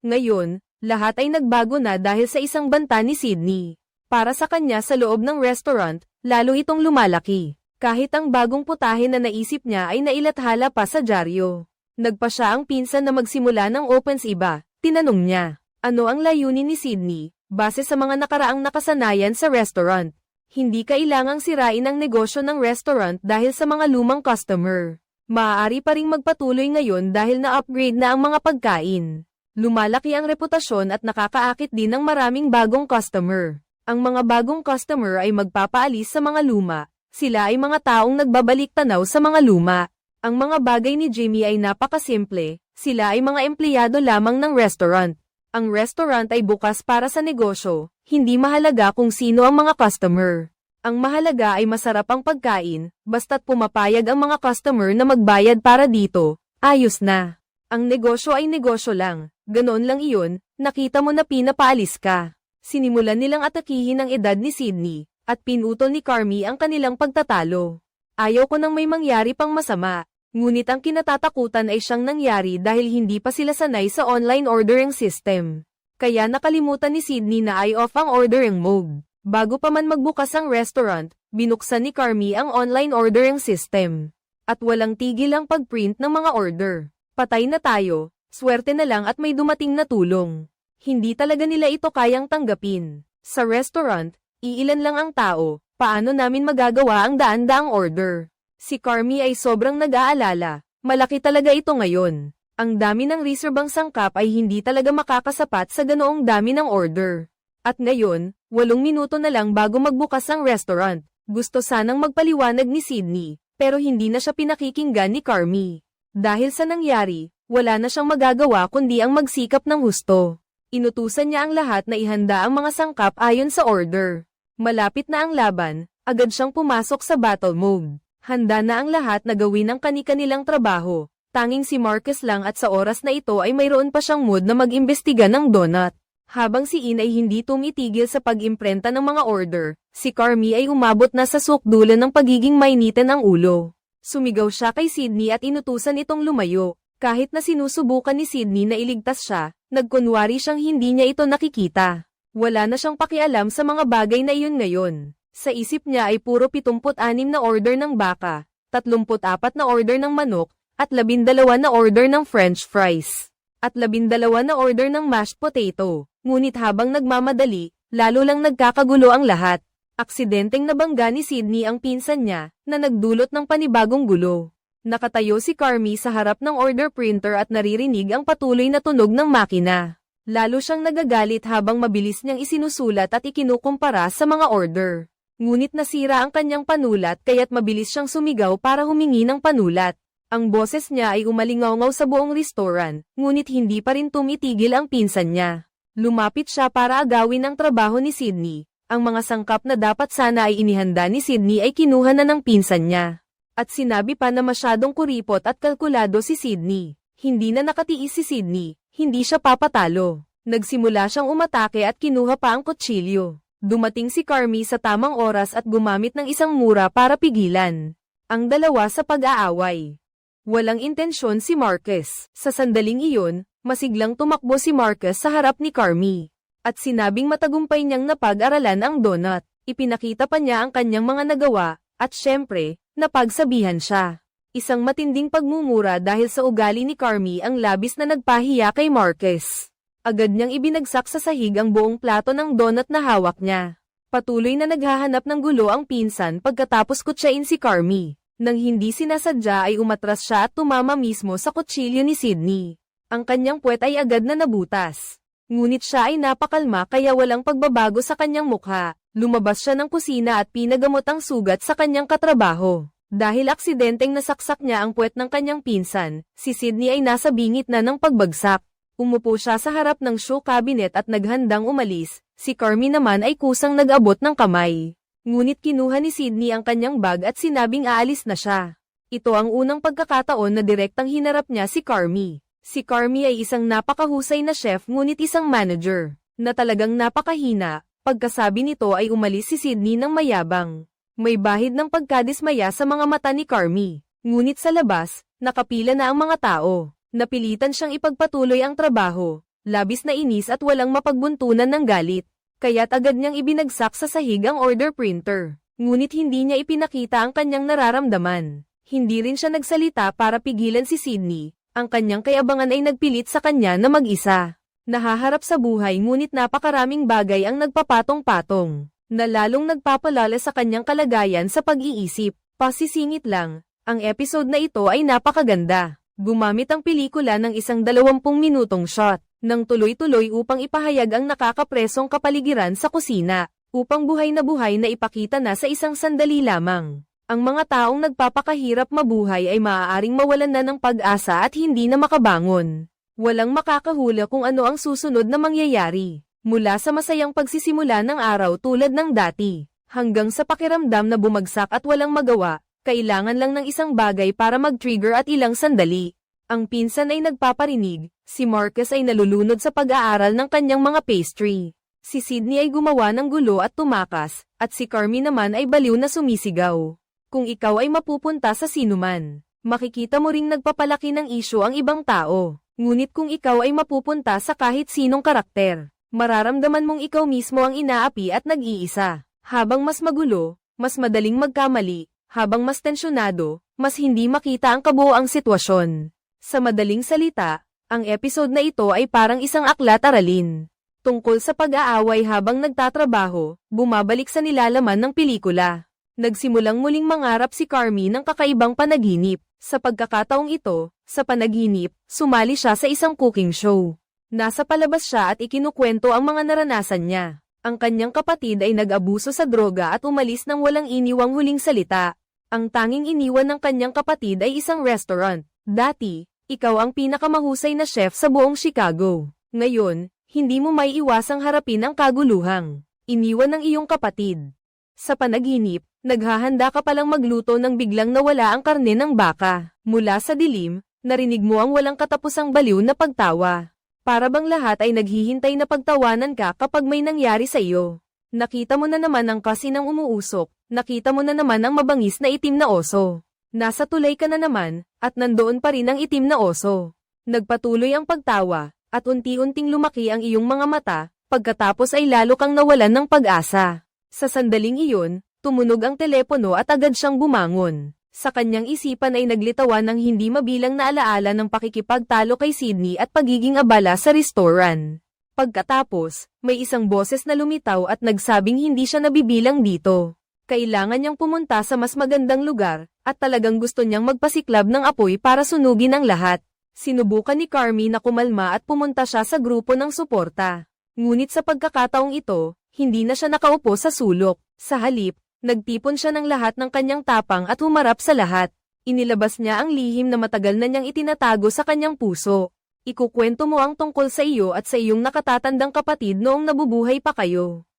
Ngayon, lahat ay nagbago na dahil sa isang banta ni Sydney. Para sa kanya sa loob ng restaurant, lalo itong lumalaki. Kahit ang bagong putahe na naisip niya ay nailathala pa sa dyaryo. Nagpa siya ang pinsan na magsimula ng opens iba. Tinanong niya, ano ang layunin ni Sydney, base sa mga nakaraang nakasanayan sa restaurant. Hindi kailangang sirain ang negosyo ng restaurant dahil sa mga lumang customer. Maaari pa ring magpatuloy ngayon dahil na-upgrade na ang mga pagkain. Lumalaki ang reputasyon at nakakaakit din ng maraming bagong customer. Ang mga bagong customer ay magpapaalis sa mga luma. Sila ay mga taong nagbabalik tanaw sa mga luma. Ang mga bagay ni Jimmy ay napakasimple. Sila ay mga empleyado lamang ng restaurant. Ang restaurant ay bukas para sa negosyo, hindi mahalaga kung sino ang mga customer. Ang mahalaga ay masarap ang pagkain, basta't pumapayag ang mga customer na magbayad para dito, ayos na. Ang negosyo ay negosyo lang, ganoon lang iyon, nakita mo na pinapaalis ka. Sinimulan nilang atakihin ang edad ni Sydney, at pinutol ni Carmi ang kanilang pagtatalo. Ayaw ko nang may mangyari pang masama. Ngunit ang kinatatakutan ay siyang nangyari dahil hindi pa sila sanay sa online ordering system. Kaya nakalimutan ni Sydney na i-off ang ordering mode. Bago pa man magbukas ang restaurant, binuksan ni Carmi ang online ordering system. At walang tigil ang pag-print ng mga order. Patay na tayo, swerte na lang at may dumating na tulong. Hindi talaga nila ito kayang tanggapin. Sa restaurant, iilan lang ang tao, paano namin magagawa ang daan-daang order? Si Carmi ay sobrang nag-aalala, malaki talaga ito ngayon. Ang dami ng reserbang sangkap ay hindi talaga makakasapat sa ganoong dami ng order. At ngayon, 8 minuto na lang bago magbukas ang restaurant. Gusto sanang magpaliwanag ni Sydney, pero hindi na siya pinakikinggan ni Carmi. Dahil sa nangyari, wala na siyang magagawa kundi ang magsikap ng husto. Inutusan niya ang lahat na ihanda ang mga sangkap ayon sa order. Malapit na ang laban, agad siyang pumasok sa battle mode. Handa na ang lahat na gawin ang kani-kanilang trabaho. Tanging si Marcus lang at sa oras na ito ay mayroon pa siyang mood na mag-imbestiga ng donut. Habang si In ay hindi tumitigil sa pag-imprenta ng mga order, si Carmi ay umabot na sa sukdulan ng pagiging mainitan ang ulo. Sumigaw siya kay Sydney at inutusan itong lumayo. Kahit na sinusubukan ni Sydney na iligtas siya, nagkunwari siyang hindi niya ito nakikita. Wala na siyang pakialam sa mga bagay na iyon ngayon. Sa isip niya ay puro 76 na order ng baka, 34 na order ng manok, at 12 na order ng French fries, at 12 na order ng mashed potato. Ngunit habang nagmamadali, lalo lang nagkakagulo ang lahat. Aksidenteng nabangga ni Sydney ang pinsan niya, na nagdulot ng panibagong gulo. Nakatayo si Carmi sa harap ng order printer at naririnig ang patuloy na tunog ng makina. Lalo siyang nagagalit habang mabilis niyang isinusulat at ikinukumpara sa mga order. Ngunit nasira ang kanyang panulat kaya't mabilis siyang sumigaw para humingi ng panulat. Ang boses niya ay umalingaw-ngaw sa buong restaurant, ngunit hindi pa rin tumitigil ang pinsan niya. Lumapit siya para agawin ang trabaho ni Sydney. Ang mga sangkap na dapat sana ay inihanda ni Sydney ay kinuha na ng pinsan niya. At sinabi pa na masyadong kuripot at kalkulado si Sydney. Hindi na nakatiis si Sydney, hindi siya papatalo. Nagsimula siyang umatake at kinuha pa ang kutsilyo. Dumating si Carmi sa tamang oras at gumamit ng isang mura para pigilan ang dalawa sa pag-aaway. Walang intensyon si Marcus. Sa sandaling iyon, masiglang tumakbo si Marcus sa harap ni Carmi. At sinabing matagumpay niyang napag-aralan ang donut. Ipinakita pa niya ang kanyang mga nagawa, at syempre, napagsabihan siya. Isang matinding pagmumura dahil sa ugali ni Carmi ang labis na nagpahiya kay Marcus. Agad niyang ibinagsak sa sahig ang buong plato ng donut na hawak niya. Patuloy na naghahanap ng gulo ang pinsan pagkatapos kutsain si Carmi. Nang hindi sinasadya ay umatras siya at tumama mismo sa kutsilyo ni Sydney. Ang kanyang puwet ay agad na nabutas. Ngunit siya ay napakalma kaya walang pagbabago sa kanyang mukha. Lumabas siya ng kusina at pinagamot ang sugat sa kanyang katrabaho. Dahil aksidenteng nasaksak niya ang puwet ng kanyang pinsan, si Sydney ay nasa bingit na ng pagbagsak. Umupo siya sa harap ng show cabinet at naghandang umalis. Si Carmi naman ay kusang nag-abot ng kamay. Ngunit kinuha ni Sydney ang kanyang bag at sinabing aalis na siya. Ito ang unang pagkakataon na direktang hinarap niya si Carmi. Si Carmi ay isang napakahusay na chef ngunit isang manager, na talagang napakahina. Pagkasabi nito ay umalis si Sydney ng mayabang. May bahid ng pagkadismaya sa mga mata ni Carmi. Ngunit sa labas, nakapila na ang mga tao. Napilitan siyang ipagpatuloy ang trabaho. Labis na inis at walang mapagbuntunan ng galit. Kaya't agad niyang ibinagsak sa sahig ang order printer. Ngunit hindi niya ipinakita ang kanyang nararamdaman. Hindi rin siya nagsalita para pigilan si Sydney. Ang kanyang kayabangan ay nagpilit sa kanya na mag-isa. Nahaharap sa buhay ngunit napakaraming bagay ang nagpapatong-patong. Na lalong nagpapalala sa kanyang kalagayan sa pag-iisip. Pasisingit lang, ang episode na ito ay napakaganda. Gumamit ang pelikula ng isang 20 minutong shot. Nang tuloy-tuloy upang ipahayag ang nakakapresong kapaligiran sa kusina, upang buhay na ipakita na sa isang sandali lamang. Ang mga taong nagpapakahirap mabuhay ay maaaring mawalan na ng pag-asa at hindi na makabangon. Walang makakahula kung ano ang susunod na mangyayari, mula sa masayang pagsisimula ng araw tulad ng dati, hanggang sa pakiramdam na bumagsak at walang magawa, kailangan lang ng isang bagay para mag-trigger at ilang sandali. Ang pinsan ay nagpaparinig, si Marcus ay nalulunod sa pag-aaral ng kanyang mga pastry. Si Sydney ay gumawa ng gulo at tumakas, at si Carmi naman ay baliw na sumisigaw. Kung ikaw ay mapupunta sa sinuman, makikita mo ring nagpapalaki ng isyu ang ibang tao. Ngunit kung ikaw ay mapupunta sa kahit sinong karakter, mararamdaman mong ikaw mismo ang inaapi at nag-iisa. Habang mas magulo, mas madaling magkamali, habang mas tensyonado, mas hindi makita ang kabuoang sitwasyon. Sa madaling salita, ang episode na ito ay parang isang aklat-aralin. Tungkol sa pag-aaway habang nagtatrabaho, bumabalik sa nilalaman ng pelikula. Nagsimulang muling mangarap si Carmi ng kakaibang panaginip. Sa pagkakataong ito, sa panaginip, sumali siya sa isang cooking show. Nasa palabas siya at ikinukwento ang mga naranasan niya. Ang kanyang kapatid ay nag-abuso sa droga at umalis nang walang iniwang huling salita. Ang tanging iniwan ng kanyang kapatid ay isang restaurant. Dati, ikaw ang pinakamahusay na chef sa buong Chicago. Ngayon, hindi mo may iwasang harapin ang kaguluhang iniwan ng iyong kapatid. Sa panaginip, naghahanda ka palang magluto nang biglang nawala ang karne ng baka. Mula sa dilim, narinig mo ang walang katapusang baliw na pagtawa. Para bang lahat ay naghihintay na pagtawanan ka kapag may nangyari sa iyo. Nakita mo na naman ang kasi ng umuusok, nakita mo na naman ang mabangis na itim na oso. Nasa tulay ka na naman, at nandoon pa rin ang itim na oso. Nagpatuloy ang pagtawa, at unti-unting lumaki ang iyong mga mata, pagkatapos ay lalo kang nawalan ng pag-asa. Sa sandaling iyon, tumunog ang telepono at agad siyang bumangon. Sa kanyang isipan ay naglitawan ng hindi mabilang na alaala ng pakikipagtalo kay Sydney at pagiging abala sa restaurant. Pagkatapos, may isang boses na lumitaw at nagsabing hindi siya nabibilang dito. Kailangan niyang pumunta sa mas magandang lugar, at talagang gusto niyang magpasiklab ng apoy para sunugin ang lahat. Sinubukan ni Carmi na kumalma at pumunta siya sa grupo ng suporta. Ngunit sa pagkakataong ito, hindi na siya nakaupo sa sulok. Sa halip, nagtipon siya ng lahat ng kanyang tapang at humarap sa lahat. Inilabas niya ang lihim na matagal na niyang itinatago sa kanyang puso. Ikukwento mo ang tungkol sa iyo at sa iyong nakatatandang kapatid noong nabubuhay pa kayo.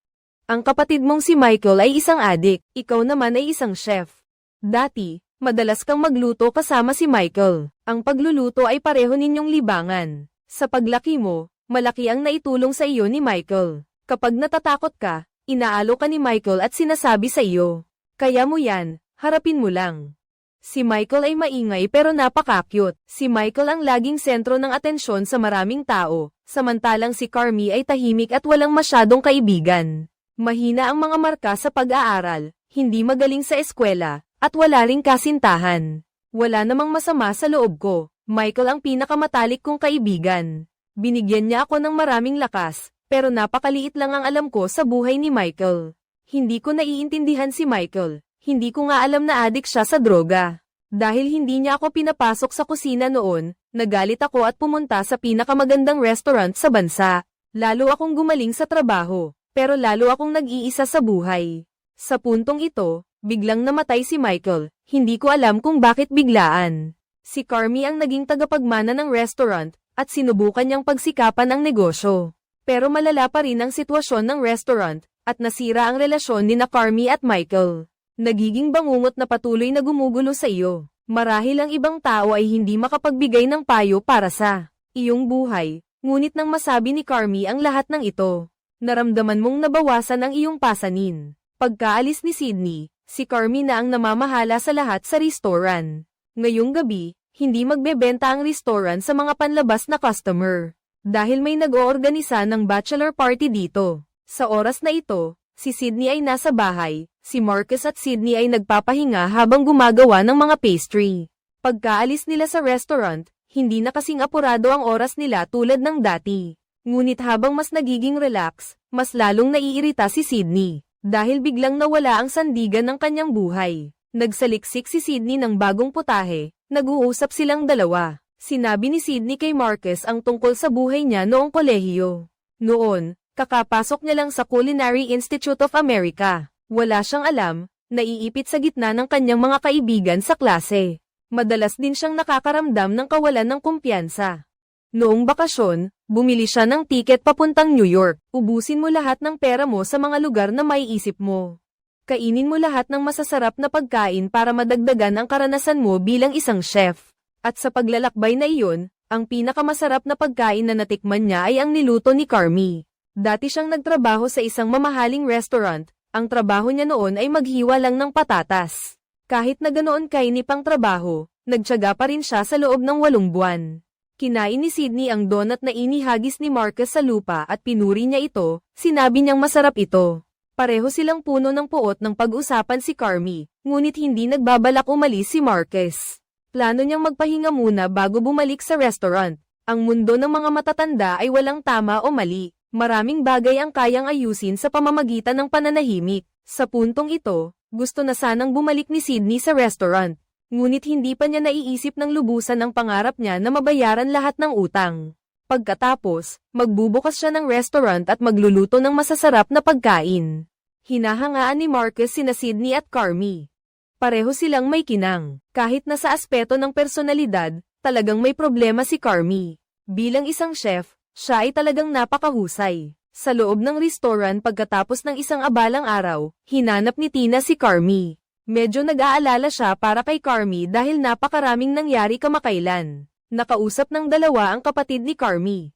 Ang kapatid mong si Michael ay isang adik, ikaw naman ay isang chef. Dati, madalas kang magluto kasama si Michael. Ang pagluluto ay pareho ninyong libangan. Sa paglaki mo, malaki ang naitulong sa iyo ni Michael. Kapag natatakot ka, inaalo ka ni Michael at sinasabi sa iyo. Kaya mo yan, harapin mo lang. Si Michael ay maingay pero napaka-cute. Si Michael ang laging sentro ng atensyon sa maraming tao, samantalang si Carmi ay tahimik at walang masyadong kaibigan. Mahina ang mga marka sa pag-aaral, hindi magaling sa eskwela, at wala ring kasintahan. Wala namang masama sa loob ko, Michael ang pinakamatalik kong kaibigan. Binigyan niya ako ng maraming lakas, pero napakaliit lang ang alam ko sa buhay ni Michael. Hindi ko naiintindihan si Michael. Hindi ko nga alam na adik siya sa droga. Dahil hindi niya ako pinapasok sa kusina noon, nagalit ako at pumunta sa pinakamagandang restaurant sa bansa. Lalo akong gumaling sa trabaho, pero lalo akong nag-iisa sa buhay. Sa puntong ito, biglang namatay si Michael, hindi ko alam kung bakit biglaan. Si Carmi ang naging tagapagmana ng restaurant, at sinubukan niyang pagsikapan ang negosyo. Pero malala pa rin ang sitwasyon ng restaurant, at nasira ang relasyon ni Carmi at Michael. Nagiging bangungot na patuloy na gumugulo sa iyo. Marahil ang ibang tao ay hindi makapagbigay ng payo para sa iyong buhay, ngunit nang masabi ni Carmi ang lahat ng ito, naramdaman mong nabawasan ang iyong pasanin. Pagkaalis ni Sydney, si Carmi na ang namamahala sa lahat sa restaurant. Ngayong gabi, hindi magbebenta ang restaurant sa mga panlabas na customer. Dahil may nag-oorganisa ng bachelor party dito. Sa oras na ito, si Sydney ay nasa bahay. Si Marcus at Sydney ay nagpapahinga habang gumagawa ng mga pastry. Pagkaalis nila sa restaurant, hindi na kasing apurado ang oras nila tulad ng dati. Ngunit habang mas nagiging relax, mas lalong naiirita si Sydney. Dahil biglang nawala ang sandigan ng kanyang buhay. Nagsaliksik si Sydney ng bagong putahe, nag-uusap silang dalawa. Sinabi ni Sydney kay Marcus ang tungkol sa buhay niya noong kolehiyo. Noon, kakapasok niya lang sa Culinary Institute of America. Wala siyang alam, naiipit sa gitna ng kanyang mga kaibigan sa klase. Madalas din siyang nakakaramdam ng kawalan ng kumpiyansa. Noong bakasyon, bumili siya ng tiket papuntang New York. Ubusin mo lahat ng pera mo sa mga lugar na maiisip mo. Kainin mo lahat ng masasarap na pagkain para madagdagan ang karanasan mo bilang isang chef. At sa paglalakbay na iyon, ang pinakamasarap na pagkain na natikman niya ay ang niluto ni Carmi. Dati siyang nagtrabaho sa isang mamahaling restaurant. Ang trabaho niya noon ay maghiwa lang ng patatas. Kahit na ganoon kainip ang trabaho, nagtiyaga pa rin siya sa loob ng 8 buwan. Kinain ni Sydney ang donut na inihagis ni Marcus sa lupa at pinuri niya ito, sinabi niyang masarap ito. Pareho silang puno ng puot ng pag-usapan si Carmi, ngunit hindi nagbabalak umalis si Marcus. Plano niyang magpahinga muna bago bumalik sa restaurant. Ang mundo ng mga matatanda ay walang tama o mali. Maraming bagay ang kayang ayusin sa pamamagitan ng pananahimik. Sa puntong ito, gusto na sanang bumalik ni Sydney sa restaurant. Ngunit hindi pa niya naiisip ng lubusan ang pangarap niya na mabayaran lahat ng utang. Pagkatapos, magbubukas siya ng restaurant at magluluto ng masasarap na pagkain. Hinahangaan ni Marcus sina Sydney at Carmi. Pareho silang may kinang. Kahit na sa aspeto ng personalidad, talagang may problema si Carmi. Bilang isang chef, siya ay talagang napakahusay. Sa loob ng restaurant pagkatapos ng isang abalang araw, hinanap ni Tina si Carmi. Medyo nag-aalala siya para kay Carmi dahil napakaraming nangyari kamakailan. Nakausap ng dalawa ang kapatid ni Carmi.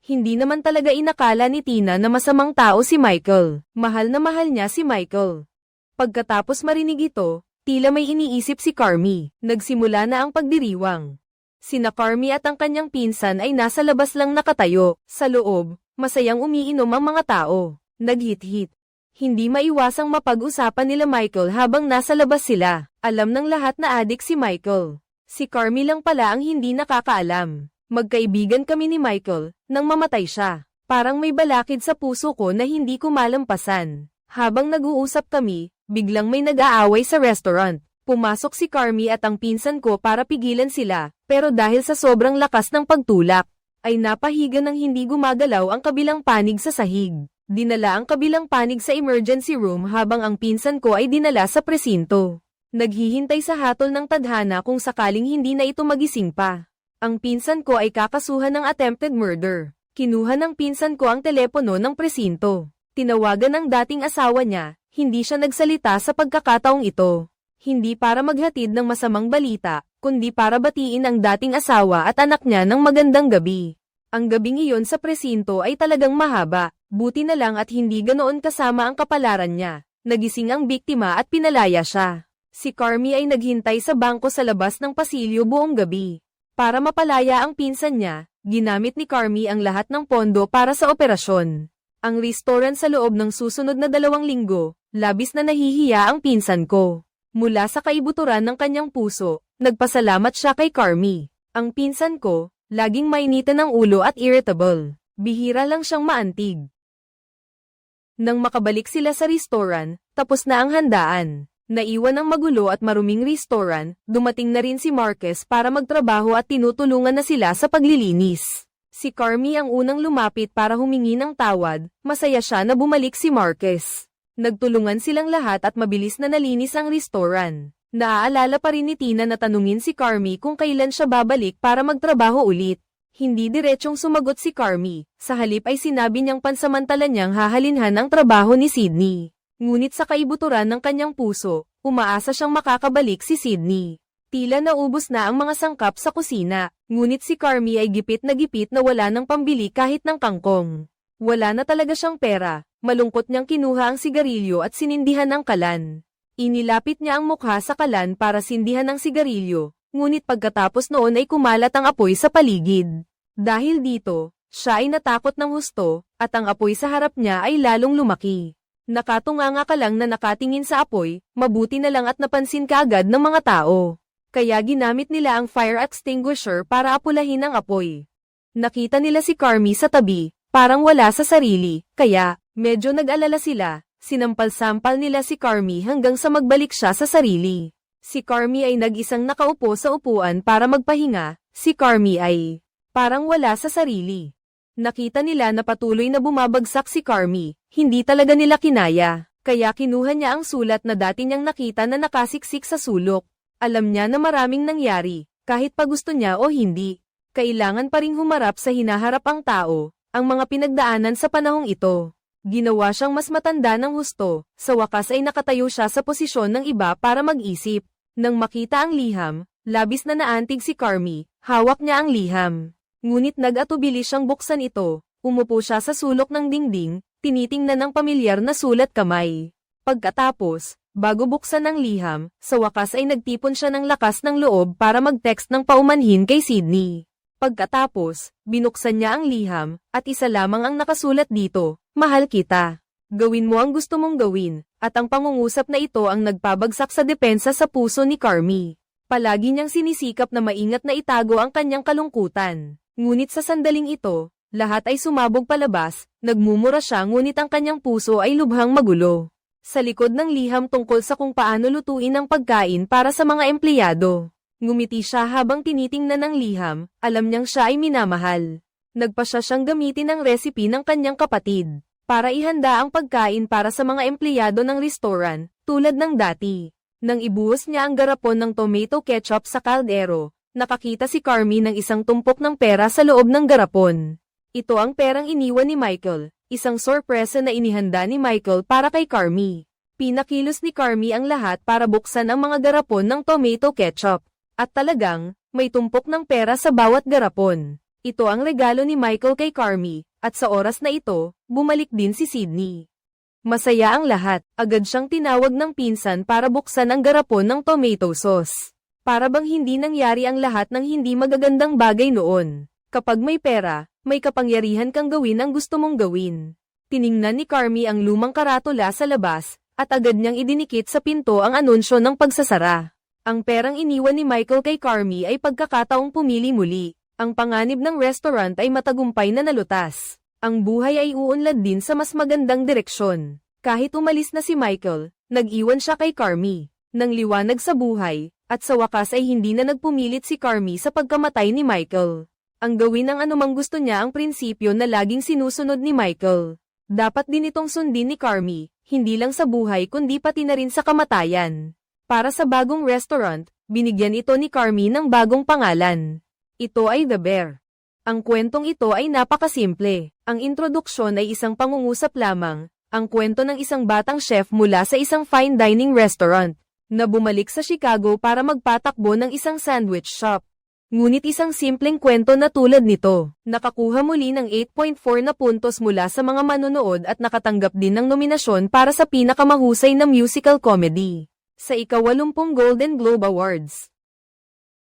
Hindi naman talaga inakala ni Tina na masamang tao si Michael. Mahal na mahal niya si Michael. Pagkatapos marinig ito, tila may iniisip si Carmi. Nagsimula na ang pagdiriwang. Sina Carmi at ang kanyang pinsan ay nasa labas lang nakatayo. Sa loob, masayang umiinom ang mga tao. Naghit-hit. Hindi maiwasang mapag-usapan nila Michael habang nasa labas sila. Alam ng lahat na adik si Michael. Si Carmi lang pala ang hindi nakakaalam. Magkaibigan kami ni Michael, nang mamatay siya. Parang may balakid sa puso ko na hindi ko malampasan. Habang nag-uusap kami, biglang may nag-aaway sa restaurant. Pumasok si Carmi at ang pinsan ko para pigilan sila, pero dahil sa sobrang lakas ng pagtulak, ay napahiga ng hindi gumagalaw ang kabilang panig sa sahig. Dinala ang kabilang panig sa emergency room habang ang pinsan ko ay dinala sa presinto. Naghihintay sa hatol ng tadhana kung sakaling hindi na ito magising pa. Ang pinsan ko ay kakasuhan ng attempted murder. Kinuha ng pinsan ko ang telepono ng presinto. Tinawagan ng dating asawa niya, hindi siya nagsalita sa pagkakataong ito. Hindi para maghatid ng masamang balita, kundi para batiin ang dating asawa at anak niya ng magandang gabi. Ang gabing iyon sa presinto ay talagang mahaba, buti na lang at hindi ganoon kasama ang kapalaran niya. Nagising ang biktima at pinalaya siya. Si Carmi ay naghintay sa bangko sa labas ng pasilyo buong gabi. Para mapalaya ang pinsan niya, ginamit ni Carmi ang lahat ng pondo para sa operasyon. Ang restaurant sa loob ng susunod na 2 linggo, labis na nahihiya ang pinsan ko. Mula sa kaibuturan ng kanyang puso, nagpasalamat siya kay Carmi. Ang pinsan ko, laging mainitan ng ulo at irritable. Bihira lang siyang maantig. Nang makabalik sila sa restaurant, tapos na ang handaan. Naiwan ang magulo at maruming restaurant, dumating na rin si Marquez para magtrabaho at tinutulungan na sila sa paglilinis. Si Carmi ang unang lumapit para humingi ng tawad, masaya siya na bumalik si Marquez. Nagtulungan silang lahat at mabilis na nalinis ang restaurant. Naaalala pa rin ni Tina na tanungin si Carmi kung kailan siya babalik para magtrabaho ulit. Hindi diretsyong sumagot si Carmi, sa halip ay sinabi niyang pansamantala niyang hahalinhan ang trabaho ni Sydney. Ngunit sa kaibuturan ng kanyang puso, umaasa siyang makakabalik si Sydney. Tila naubos na ang mga sangkap sa kusina, ngunit si Carmi ay gipit na wala ng pambili kahit ng kangkong. Wala na talaga siyang pera, malungkot niyang kinuha ang sigarilyo at sinindihan ang kalan. Inilapit niya ang mukha sa kalan para sindihan ang sigarilyo, ngunit pagkatapos noon ay kumalat ang apoy sa paligid. Dahil dito, siya ay natakot ng husto, at ang apoy sa harap niya ay lalong lumaki. Nakatunganga ka lang na nakatingin sa apoy, mabuti na lang at napansin ka agad ng mga tao. Kaya ginamit nila ang fire extinguisher para apulahin ang apoy. Nakita nila si Carmi sa tabi, parang wala sa sarili, kaya, medyo nag-alala sila, sinampal-sampal nila si Carmi hanggang sa magbalik siya sa sarili. Si Carmi ay nag-isang nakaupo sa upuan para magpahinga, si Carmi ay parang wala sa sarili. Nakita nila na patuloy na bumabagsak si Carmi, hindi talaga nila kinaya, kaya kinuha niya ang sulat na dati niyang nakita na nakasiksik sa sulok. Alam niya na maraming nangyari, kahit pa gusto niya o hindi. Kailangan pa ring humarap sa hinaharap ang tao, ang mga pinagdaanan sa panahong ito. Ginawa siyang mas matanda ng husto, sa wakas ay nakatayo siya sa posisyon ng iba para mag-isip. Nang makita ang liham, labis na naantig si Carmi, hawak niya ang liham. Ngunit nag-atubili siyang buksan ito, umupo siya sa sulok ng dingding, tinitingnan ng pamilyar na sulat kamay. Pagkatapos, bago buksan ang liham, sa wakas ay nagtipon siya ng lakas ng loob para mag-text ng paumanhin kay Sydney. Pagkatapos, binuksan niya ang liham, at isa lamang ang nakasulat dito, "Mahal kita. Gawin mo ang gusto mong gawin," at ang pangungusap na ito ang nagpabagsak sa depensa sa puso ni Carmi. Palagi niyang sinisikap na maingat na itago ang kanyang kalungkutan. Ngunit sa sandaling ito, lahat ay sumabog palabas, nagmumura siya ngunit ang kanyang puso ay lubhang magulo. Sa likod ng liham tungkol sa kung paano lutuin ang pagkain para sa mga empleyado. Ngumiti siya habang tinitingnan ng liham, alam niyang siya ay minamahal. Nagpasya siyang gamitin ang recipe ng kanyang kapatid, para ihanda ang pagkain para sa mga empleyado ng restaurant, tulad ng dati. Nang ibuhos niya ang garapon ng tomato ketchup sa kaldero, nakakita si Carmi ng isang tumpok ng pera sa loob ng garapon. Ito ang perang iniwan ni Michael, isang sorpresa na inihanda ni Michael para kay Carmi. Pinakilos ni Carmi ang lahat para buksan ang mga garapon ng tomato ketchup. At talagang, may tumpok ng pera sa bawat garapon. Ito ang regalo ni Michael kay Carmi, at sa oras na ito, bumalik din si Sydney. Masaya ang lahat, agad siyang tinawag ng pinsan para buksan ang garapon ng tomato sauce. Para bang hindi nangyari ang lahat ng hindi magagandang bagay noon. Kapag may pera, may kapangyarihan kang gawin ang gusto mong gawin. Tiningnan ni Carmi ang lumang karatula sa labas, at agad niyang idinikit sa pinto ang anunsyo ng pagsasara. Ang perang iniwan ni Michael kay Carmi ay pagkakataong pumili muli. Ang panganib ng restaurant ay matagumpay na nalutas. Ang buhay ay uunlad din sa mas magandang direksyon. Kahit umalis na si Michael, nag-iwan siya kay Carmi, ng liwanag sa buhay, at sa wakas ay hindi na nagpumilit si Carmi sa pagkamatay ni Michael. Ang gawin ng anumang gusto niya ang prinsipyo na laging sinusunod ni Michael. Dapat din itong sundin ni Carmi, hindi lang sa buhay kundi pati na rin sa kamatayan. Para sa bagong restaurant, binigyan ito ni Carmi ng bagong pangalan. Ito ay The Bear. Ang kwentong ito ay napakasimple. Ang introduksyon ay isang pangungusap lamang, ang kwento ng isang batang chef mula sa isang fine dining restaurant, na bumalik sa Chicago para magpatakbo ng isang sandwich shop. Ngunit isang simpleng kwento na tulad nito, nakakuha muli ng 8.4 na puntos mula sa mga manonood at nakatanggap din ng nominasyon para sa pinakamahusay na musical comedy sa ika-80 Golden Globe Awards.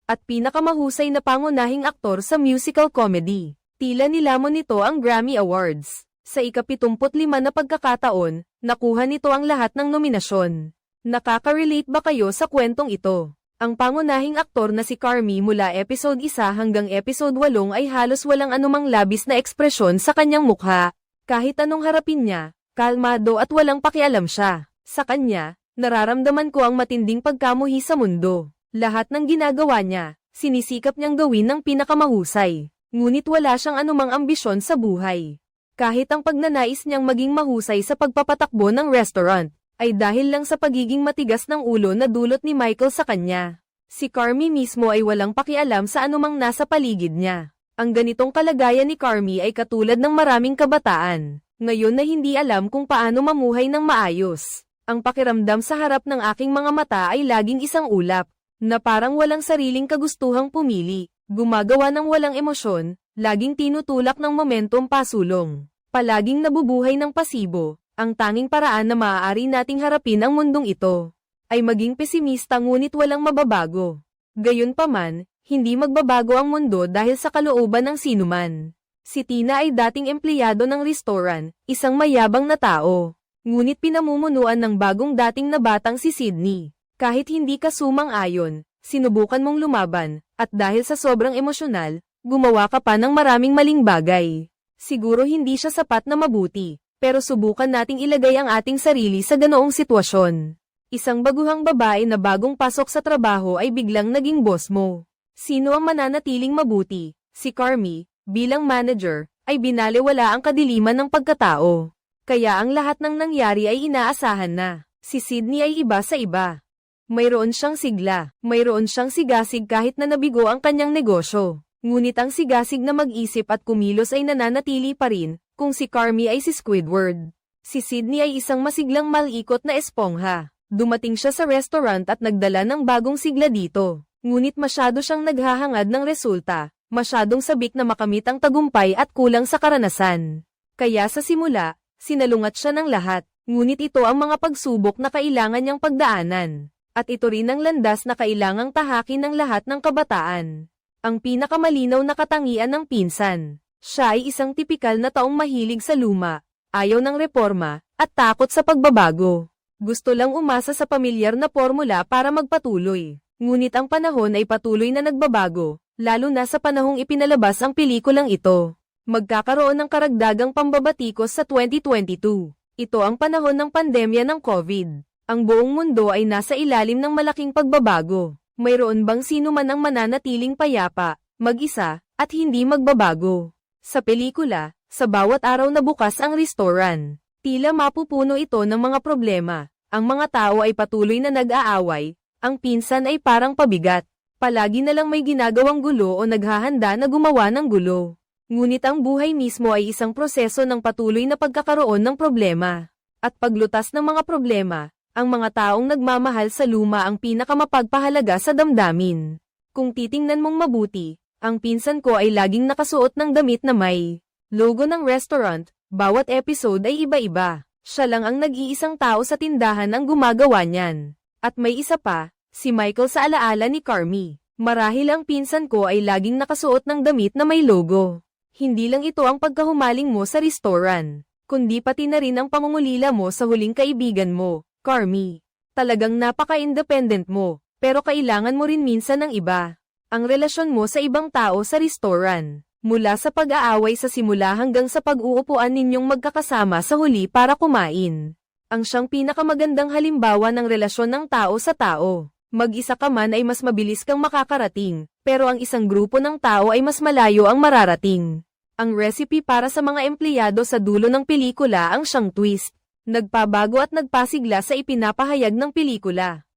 At pinakamahusay na pangunahing aktor sa musical comedy. Tila nilamon nito ang Grammy Awards. Sa ika-75 na pagkakataon, nakuha nito ang lahat ng nominasyon. Nakaka-relate ba kayo sa kwentong ito? Ang pangunahing aktor na si Carmi mula episode 1 hanggang episode 8 ay halos walang anumang labis na ekspresyon sa kanyang mukha. Kahit anong harapin niya, kalmado at walang pakialam siya. Sa kanya, nararamdaman ko ang matinding pagkamuhi sa mundo. Lahat ng ginagawa niya, sinisikap niyang gawin ng pinakamahusay. Ngunit wala siyang anumang ambisyon sa buhay. Kahit ang pagnanais niyang maging mahusay sa pagpapatakbo ng restaurant, ay dahil lang sa pagiging matigas ng ulo na dulot ni Michael sa kanya. Si Carmi mismo ay walang pakialam sa anumang nasa paligid niya. Ang ganitong kalagayan ni Carmi ay katulad ng maraming kabataan, ngayon na hindi alam kung paano mamuhay ng maayos. Ang pakiramdam sa harap ng aking mga mata ay laging isang ulap, na parang walang sariling kagustuhang pumili, gumagawa ng walang emosyon, laging tinutulak ng momentum pasulong, palaging nabubuhay ng pasibo. Ang tanging paraan na maaari nating harapin ang mundong ito, ay maging pesimista ngunit walang mababago. Gayunpaman, hindi magbabago ang mundo dahil sa kalooban ng sinuman. Si Tina ay dating empleyado ng restaurant, isang mayabang na tao. Ngunit pinamumunuan ng bagong dating na batang si Sydney. Kahit hindi ka sumang-ayon, sinubukan mong lumaban, at dahil sa sobrang emosyonal, gumawa ka pa ng maraming maling bagay. Siguro hindi siya sapat na mabuti. Pero subukan nating ilagay ang ating sarili sa ganoong sitwasyon. Isang baguhang babae na bagong pasok sa trabaho ay biglang naging boss mo. Sino ang mananatiling mabuti? Si Carmi, bilang manager, ay binalewala ang kadiliman ng pagkatao. Kaya ang lahat ng nangyari ay inaasahan na. Si Sydney ay iba sa iba. Mayroon siyang sigla, mayroon siyang sigasig kahit na nabigo ang kanyang negosyo. Ngunit ang sigasig na mag-isip at kumilos ay nananatili pa rin. Kung si Carmi ay si Squidward, si Sydney ay isang masiglang malikot na espongha. Dumating siya sa restaurant at nagdala ng bagong sigla dito. Ngunit masyado siyang naghahangad ng resulta, masyadong sabik na makamit ang tagumpay at kulang sa karanasan. Kaya sa simula, sinalungat siya ng lahat, ngunit ito ang mga pagsubok na kailangan niyang pagdaanan. At ito rin ang landas na kailangang tahakin ng lahat ng kabataan. Ang pinakamalinaw na katangian ng pinsan. Siya ay isang tipikal na taong mahilig sa luma, ayaw ng reforma, at takot sa pagbabago. Gusto lang umasa sa pamilyar na formula para magpatuloy. Ngunit ang panahon ay patuloy na nagbabago, lalo na sa panahong ipinalabas ang pelikulang ito. Magkakaroon ng karagdagang pambabatikos sa 2022. Ito ang panahon ng pandemya ng COVID. Ang buong mundo ay nasa ilalim ng malaking pagbabago. Mayroon bang sino man ang mananatiling payapa, mag-isa, at hindi magbabago? Sa pelikula, sa bawat araw na bukas ang restaurant, tila mapupuno ito ng mga problema. Ang mga tao ay patuloy na nag-aaway, ang pinsan ay parang pabigat. Palagi na lang may ginagawang gulo o naghahanda na gumawa ng gulo. Ngunit ang buhay mismo ay isang proseso ng patuloy na pagkakaroon ng problema. At paglutas ng mga problema, ang mga taong nagmamahal sa luma ang pinakamapagpahalaga sa damdamin. Kung titingnan mong mabuti, ang pinsan ko ay laging nakasuot ng damit na may logo ng restaurant, bawat episode ay iba-iba. Siya lang ang nag-iisang tao sa tindahan ang gumagawa niyan. At may isa pa, si Michael sa alaala ni Carmi. Marahil ang pinsan ko ay laging nakasuot ng damit na may logo. Hindi lang ito ang pagkahumaling mo sa restaurant, kundi pati na rin ang pangungulila mo sa huling kaibigan mo, Carmi. Talagang napaka-independent mo, pero kailangan mo rin minsan ng iba. Ang relasyon mo sa ibang tao sa restaurant, Mula sa pag-aaway sa simula hanggang sa pag-uupuan ninyong magkakasama sa huli para kumain. Ang siyang pinakamagandang halimbawa ng relasyon ng tao sa tao. Mag-isa ka man ay mas mabilis kang makakarating, pero ang isang grupo ng tao ay mas malayo ang mararating. Ang recipe para sa mga empleyado sa dulo ng pelikula ang siyang twist. Nagpabago at nagpasigla sa ipinapahayag ng pelikula.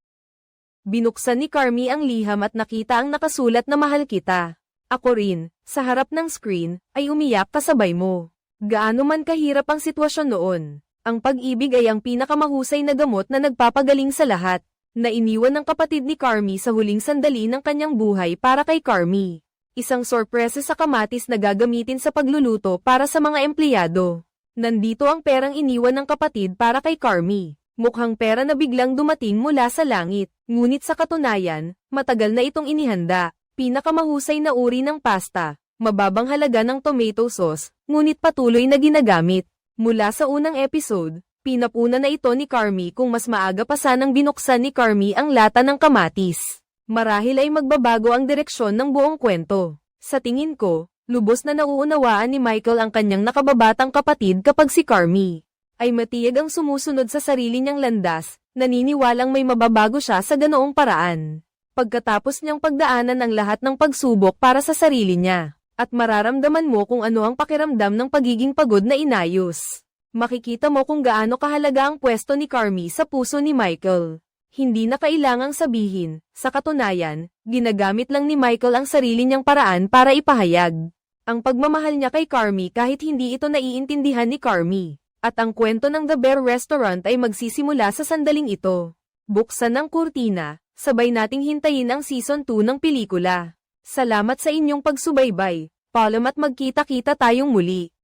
Binuksan ni Carmi ang liham at nakita ang nakasulat na mahal kita. Ako rin, sa harap ng screen, ay umiyak kasabay mo. Gaano man kahirap ang sitwasyon noon. Ang pag-ibig ay ang pinakamahusay na gamot na nagpapagaling sa lahat. Na iniwan ng kapatid ni Carmi sa huling sandali ng kanyang buhay para kay Carmi. Isang sorpresa sa kamatis na gagamitin sa pagluluto para sa mga empleyado. Nandito ang perang iniwan ng kapatid para kay Carmi. Mukhang pera na biglang dumating mula sa langit. Ngunit sa katunayan, matagal na itong inihanda. Pinakamahusay na uri ng pasta. Mababang halaga ng tomato sauce, ngunit patuloy na ginagamit. Mula sa unang episode, pinapuna na ito ni Carmi kung mas maaga pa sanang binuksan ni Carmi ang lata ng kamatis. Marahil ay magbabago ang direksyon ng buong kwento. Sa tingin ko, lubos na nauunawaan ni Michael ang kanyang nakababatang kapatid kapag si Carmi ay matiyag ang sumusunod sa sarili niyang landas, naniniwalang may mababago siya sa ganoong paraan. Pagkatapos niyang pagdaanan ang lahat ng pagsubok para sa sarili niya. At mararamdaman mo kung ano ang pakiramdam ng pagiging pagod na inayos. Makikita mo kung gaano kahalaga ang pwesto ni Carmi sa puso ni Michael. Hindi na kailangang sabihin, sa katunayan, ginagamit lang ni Michael ang sarili niyang paraan para ipahayag ang pagmamahal niya kay Carmi kahit hindi ito naiintindihan ni Carmi. At ang kwento ng The Bear Restaurant ay magsisimula sa sandaling ito. Buksan ang kurtina, sabay nating hintayin ang season 2 ng pelikula. Salamat sa inyong pagsubaybay. Paalam at magkita-kita tayong muli.